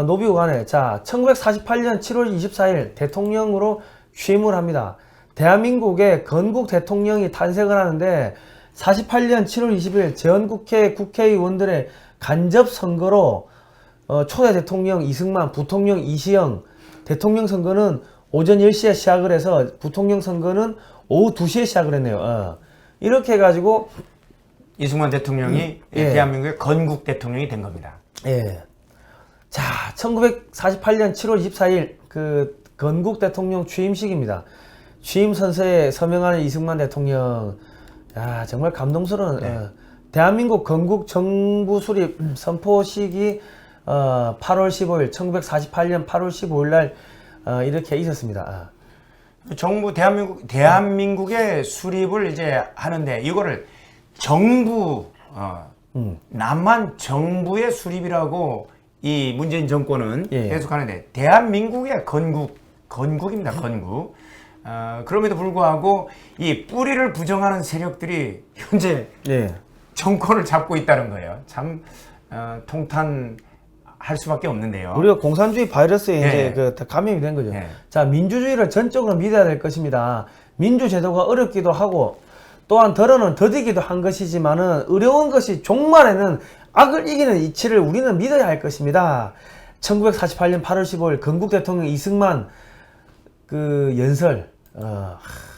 노비고 간에 자, 1948년 7월 24일 대통령으로 취임을 합니다. 대한민국의 건국 대통령이 탄생을 하는데 48년 7월 20일 재헌국회 국회의원들의 간접 선거로 초대 대통령 이승만, 부통령 이시영, 대통령 선거는 오전 10시에 시작을 해서 부통령 선거는 오후 2시에 시작을 했네요. 이렇게 해가지고 이승만 대통령이 대한민국의 건국 대통령이 된 겁니다. 예. 자, 1948년 7월 24일 그 건국 대통령 취임식입니다. 취임 선서에 서명하는 이승만 대통령, 야 정말 감동스러운 대한민국 건국 정부 수립 선포식이 8월 15일 1948년 8월 15일 날 이렇게 있었습니다. 정부 대한민국의 수립을 이제 하는데 이거를 정부 남한 정부의 수립이라고 이 문재인 정권은 해석하는데 대한민국의 건국입니다. 건국. 그럼에도 불구하고 이 뿌리를 부정하는 세력들이 현재 정권을 잡고 있다는 거예요. 참 통탄할 수밖에 없는데요. 우리가 공산주의 바이러스에 이제 감염이 된 거죠. 자, 민주주의를 전적으로 믿어야 될 것입니다. 민주제도가 어렵기도 하고 또한 덜어는 더디기도 한 것이지만은 어려운 것이 종말에는 악을 이기는 이치를 우리는 믿어야 할 것입니다. 1948년 8월 15일 건국 대통령 이승만 그 연설,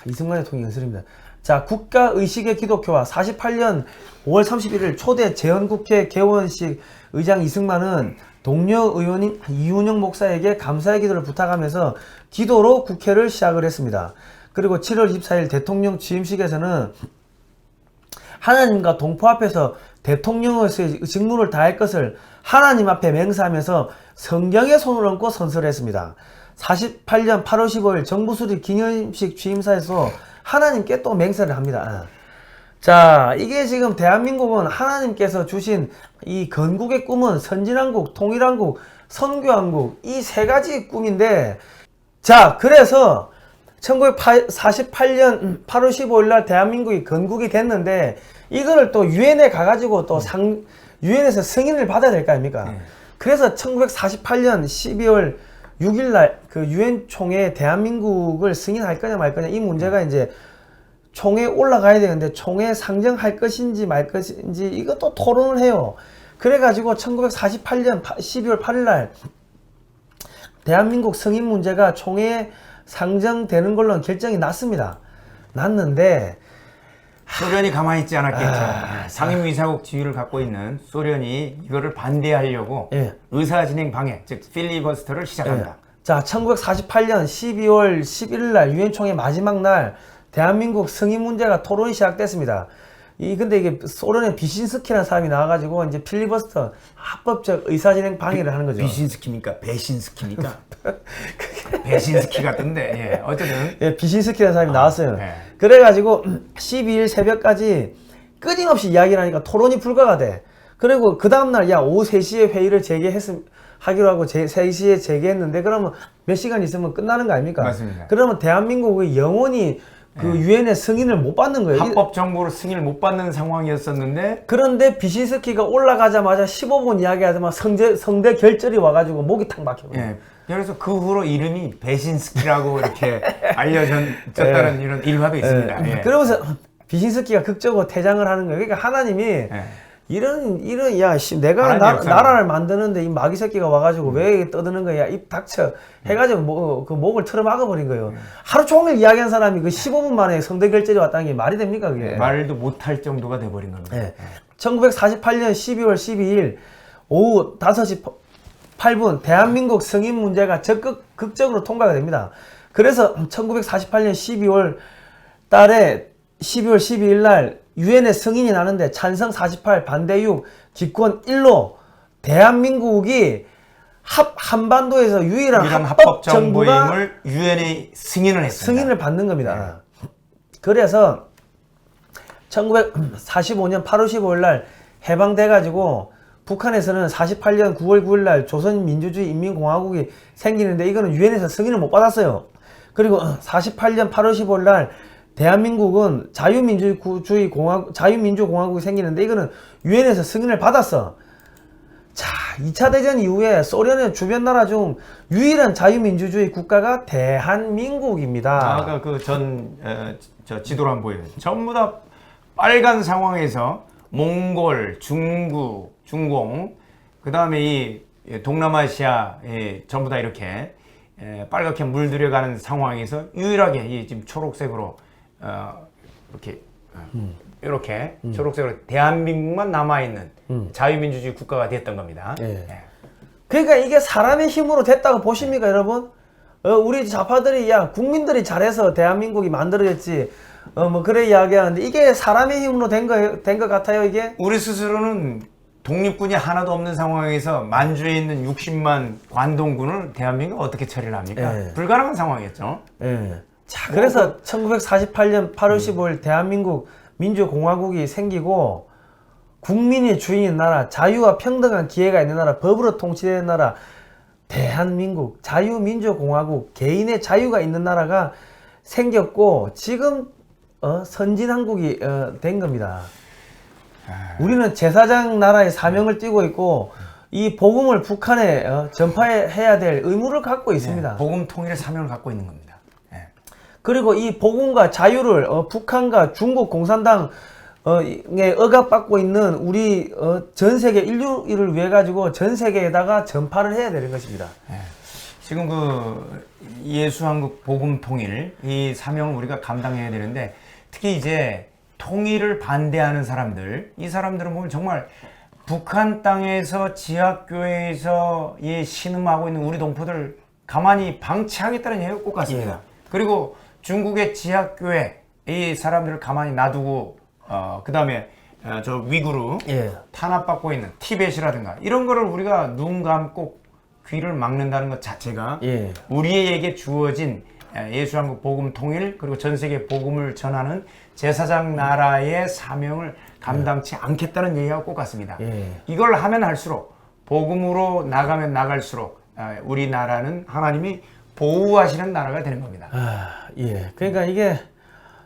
이승만 대통령 연설입니다. 자, 국가의식의 기독교와 48년 5월 31일 초대 재헌국회 개원식 의장 이승만은 동료 의원인 이훈영 목사에게 감사의 기도를 부탁하면서 기도로 국회를 시작을 했습니다. 그리고 7월 24일 대통령 취임식에서는 하나님과 동포 앞에서 대통령으로서의 직무를 다할 것을 하나님 앞에 맹세하면서 성경에 손을 얹고 선서를 했습니다. 48년 8월 15일 정부 수립 기념식 취임사에서 하나님께 또 맹세를 합니다. 자, 이게 지금 대한민국은 하나님께서 주신 이 건국의 꿈은 선진한국, 통일한국, 선교한국 이 세 가지 꿈인데, 자, 그래서 1948년 8월 15일 날 대한민국이 건국이 됐는데 이거를 또 유엔에 가가지고 또 유엔에서 승인을 받아야 될 거 아닙니까? 그래서 1948년 12월 6일 날 그 유엔 총회에 대한민국을 승인할 거냐 말 거냐 이 문제가 이제 총회에 올라가야 되는데 총회에 상정할 것인지 말 것인지 이것도 토론을 해요. 그래가지고 1948년 12월 8일 날 대한민국 승인 문제가 총회에 상정되는 걸로 결정이 났습니다. 났는데 소련이 가만히 있지 않았겠죠. 상임위사국 지위를 갖고 있는 소련이 이거를 반대하려고 의사진행 방해, 즉 필리버스터를 시작한다. 자, 1948년 12월 11일 날 유엔 총회 마지막 날 대한민국 승인 문제가 토론이 시작됐습니다. 근데 이게 소련의 비신스키라는 사람이 나와가지고 이제 필리버스터 합법적 의사진행 방해를 하는 거죠. 비신스키입니까? 배신스키입니까? 배신스키 같은데, 어쨌든. 비신스키라는 사람이 나왔어요. 그래가지고 12일 새벽까지 끊임없이 이야기를 하니까 토론이 불가가 돼. 그리고 그 다음날, 오후 3시에 회의를 하기로 하고 3시에 재개했는데, 그러면 몇 시간 있으면 끝나는 거 아닙니까? 맞습니다. 그러면 대한민국이 영원히 그 유엔의 승인을 못 받는 거예요. 합법 정부로 승인을 못 받는 상황이었었는데 그런데 비신스키가 올라가자마자 15분 이야기하자마 성대 결절이 와가지고 목이 탁 막혀버려요. 그래서 그 후로 이름이 배신스키라고 이렇게 알려졌다는 이런 일화도 있습니다. 그러면서 비신스키가 극적으로 퇴장을 하는 거예요. 그러니까 하나님이 이런 내가 나라를 만드는데 이 마귀 새끼가 와가지고 왜 떠드는 거야? 입 닥쳐 해가지고 그 목을 틀어막아 버린 거예요. 하루 종일 이야기한 사람이 그 15분 만에 성대 결절이 왔다는 게 말이 됩니까 그게? 말도 못할 정도가 돼버린 겁니다. 1948년 12월 12일 오후 5시 8분 대한민국 승인 문제가 적극 극적으로 통과가 됩니다. 그래서 1948년 12월 달에 12월 12일 날 유엔의 승인이 나는데 찬성 48, 반대 6, 기권 1로 대한민국이 한반도에서 유일한 합법 정부임을 유엔에 승인을 했습니다. 승인을 받는 겁니다. 그래서 1945년 8월 15일 날 해방돼가지고 북한에서는 48년 9월 9일 날 조선민주주의 인민공화국이 생기는데 이거는 유엔에서 승인을 못 받았어요. 그리고 48년 8월 15일 날 대한민국은 자유민주공화국이 생기는데 이거는 유엔에서 승인을 받았어. 자, 2차 대전 이후에 소련의 주변 나라 중 유일한 자유민주주의 국가가 대한민국입니다. 아까 그 지도로 한번 보여요. 전부 다 빨간 상황에서 몽골, 중국, 중공, 그 다음에 이 동남아시아 전부 다 이렇게 빨갛게 물들여가는 상황에서 유일하게 이 지금 초록색으로 이렇게 초록색으로 대한민국만 남아있는 자유민주주의 국가가 됐던 겁니다. 그러니까 이게 사람의 힘으로 됐다고 보십니까 여러분? 우리 좌파들이 야 국민들이 잘해서 대한민국이 만들어졌지 뭐 그래 이야기하는데 이게 사람의 힘으로 된 거 같아요 이게. 우리 스스로는 독립군이 하나도 없는 상황에서 만주에 있는 60만 관동군을 대한민국 어떻게 처리를 합니까? 예. 불가능한 상황이었죠. 예. 자, 그래서 1948년 8월 15일 대한민국 민주공화국이 생기고 국민이 주인인 나라, 자유와 평등한 기회가 있는 나라, 법으로 통치되는 나라, 대한민국 자유민주공화국, 개인의 자유가 있는 나라가 생겼고 지금 선진한국이 된 겁니다. 우리는 제사장 나라의 사명을 띠고 있고 이 복음을 북한에 전파해야 될 의무를 갖고 있습니다. 복음 통일의 사명을 갖고 있는 겁니다. 예. 그리고 이 복음과 자유를 북한과 중국 공산당에 억압받고 있는 우리 전 세계 인류를 위해 가지고 전 세계에다가 전파를 해야 되는 것입니다. 예. 지금 그 예수한국 복음 통일 이 사명을 우리가 감당해야 되는데 특히 이제 통일을 반대하는 사람들, 이 사람들은 보면 정말 북한 땅에서 지하교회에서 신음하고 있는 우리 동포들 가만히 방치하겠다는 얘기가 꼭 같습니다. 예. 그리고 중국의 지하교회 이 사람들을 가만히 놔두고 그 다음에 저 위구르 예. 탄압받고 있는 티벳이라든가 이런 거를 우리가 눈 감고 귀를 막는다는 것 자체가 예. 우리에게 주어진 예수한국 복음 통일 그리고 전 세계 복음을 전하는 제사장 나라의 사명을 감당치 않겠다는 얘기가 꼭 같습니다. 예. 이걸 하면 할수록 복음으로 나가면 나갈수록 우리나라는 하나님이 보호하시는 나라가 되는 겁니다. 예. 그러니까 이게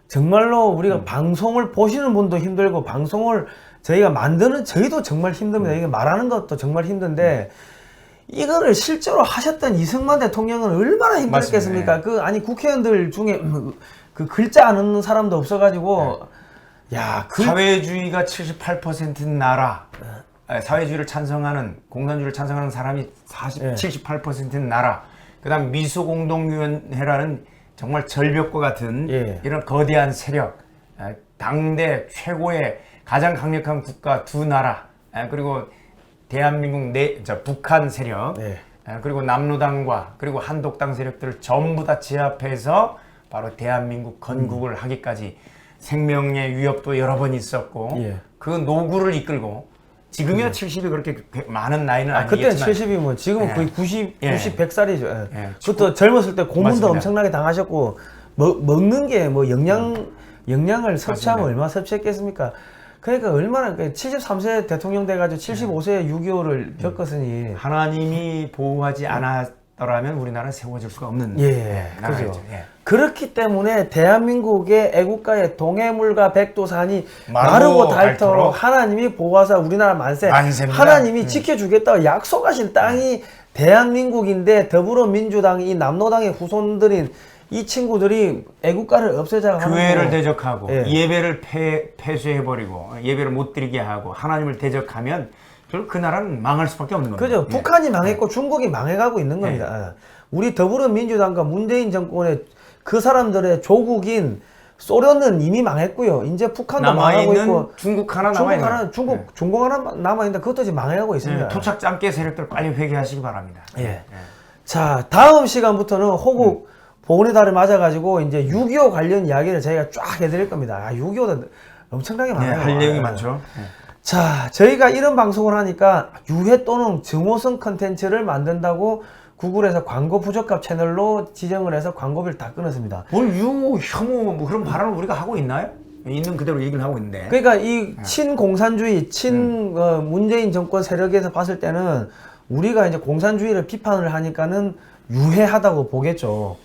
정말로 우리가 방송을 보시는 분도 힘들고 방송을 저희가 만드는 저희도 정말 힘듭니다. 이게 말하는 것도 정말 힘든데 이거를 실제로 하셨던 이승만 대통령은 얼마나 힘들었겠습니까? 아니 국회의원들 중에 그 글자 안 읽는 사람도 없어가지고 야, 사회주의가 78%인 나라, 사회주의를 찬성하는 공산주의를 찬성하는 사람이 78%인 나라, 그다음 미소공동위원회라는 정말 절벽과 같은 이런 거대한 세력, 당대 최고의 가장 강력한 국가 두 나라, 그리고 대한민국 북한 세력, 그리고 남로당과 그리고 한독당 세력들을 전부 다 제압해서 바로 대한민국 건국을 하기까지 생명의 위협도 여러 번 있었고 그 노구를 이끌고 지금이야 70이 그렇게 많은 나이는 아니겠지만 그때는 70이면 지금은 거의 90, 100살이죠. 그것도 젊었을 때 고문도 맞습니다. 엄청나게 당하셨고 먹는 게 뭐 영양을 섭취하면 얼마나 섭취했겠습니까? 그러니까 얼마나 73세 대통령 돼가지고 75세 6.25를 겪었으니 하나님이 보호하지 않았더라면 우리나라는 세워질 수가 없는 나라였죠. 그렇죠. 그렇기 때문에 대한민국의 애국가의 동해물과 백두산이 마르고 닳도록 하나님이 보호하사 우리나라 만세입니다. 하나님이 지켜주겠다고 약속하신 땅이 대한민국인데 더불어민주당 이 남로당의 후손들인 이 친구들이 애국가를 없애자고 하는 교회를 대적하고 예배를 폐쇄해버리고 예배를 못 드리게 하고 하나님을 대적하면 결국 그 나라는 망할 수밖에 없는 겁니다. 그죠. 북한이 망했고 중국이 망해가고 있는 겁니다. 우리 더불어민주당과 문재인 정권의 그 사람들의 조국인 소련은 이미 망했고요. 이제 북한도 망하고 있고 중국 하나 남아있는 중국 하나 남아있는데 그것도 지금 망해가고 있습니다. 토착 짱깨 세력들 빨리 회개하시기 바랍니다. 자, 다음 시간부터는 호국 보훈의 달을 맞아가지고 이제 6.25 관련 이야기를 저희가 쫙 해드릴 겁니다. 6.25도 엄청나게 많아요. 할 내용이 많죠. 자, 저희가 이런 방송을 하니까 유해 또는 증오성 컨텐츠를 만든다고 구글에서 광고 부적합 채널로 지정을 해서 광고비를 다 끊었습니다. 뭘 유호, 혐오 뭐 그런 발언을 우리가 하고 있나요? 있는 그대로 얘기를 하고 있는데. 그러니까 이 친공산주의, 문재인 정권 세력에서 봤을 때는 우리가 이제 공산주의를 비판을 하니까는 유해하다고 보겠죠.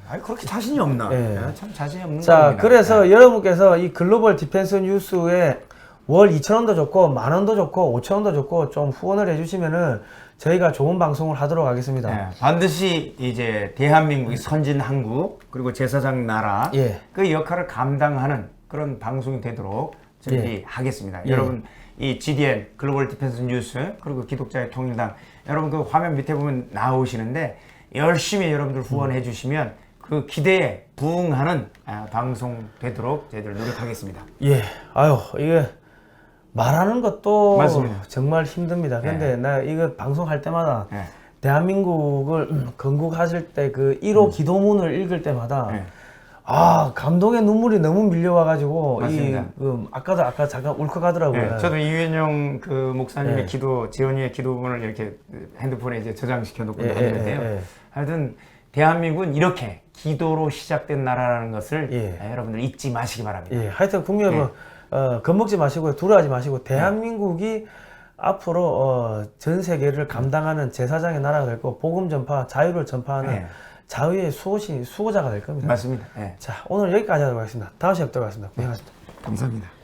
아니 그렇게 자신이 없나? 참 자신이 없는 자, 겁니다. 그래서 여러분께서 이 글로벌 디펜스 뉴스에 월 2,000원도 좋고 만원도 좋고 5,000원도 좋고 좀 후원을 해주시면은 저희가 좋은 방송을 하도록 하겠습니다. 반드시 이제 대한민국이 선진한국 그리고 제사장 나라 그 역할을 감당하는 그런 방송이 되도록 저희들이 하겠습니다. 여러분 이 GDN 글로벌 디펜스 뉴스 그리고 기독자의 통일당 여러분 그 화면 밑에 보면 나오시는데 열심히 여러분들 후원해 주시면 그 기대에 부응하는 방송 되도록 저희들 노력하겠습니다. 아유 이게 말하는 것도 맞습니다. 정말 힘듭니다. 근데 나 이거 방송할 때마다 대한민국을 건국하실 때 그 1호 기도문을 읽을 때마다 네. 아 감동의 눈물이 너무 밀려와가지고 맞습니다. 아까 잠깐 울컥하더라고요. 네, 저도 이윤영 그 목사님의 네. 기도, 지원이의 기도문을 이렇게 핸드폰에 이제 저장시켜 놓고 예, 다니는데요. 예, 예. 하여튼 대한민국은 이렇게 기도로 시작된 나라라는 것을 예. 여러분들 잊지 마시기 바랍니다. 예, 하여튼 국민 여러분 겁먹지 마시고 두려워하지 마시고 대한민국이 앞으로 전 세계를 감당하는 제사장의 나라가 될 거고 복음 전파, 자유를 전파하는 네. 자유의 수호자가 될 겁니다. 맞습니다. 네. 자, 오늘 여기까지 하도록 하겠습니다. 다음 시간에 뵙도록 하겠습니다. 고생하셨습니다. 감사합니다.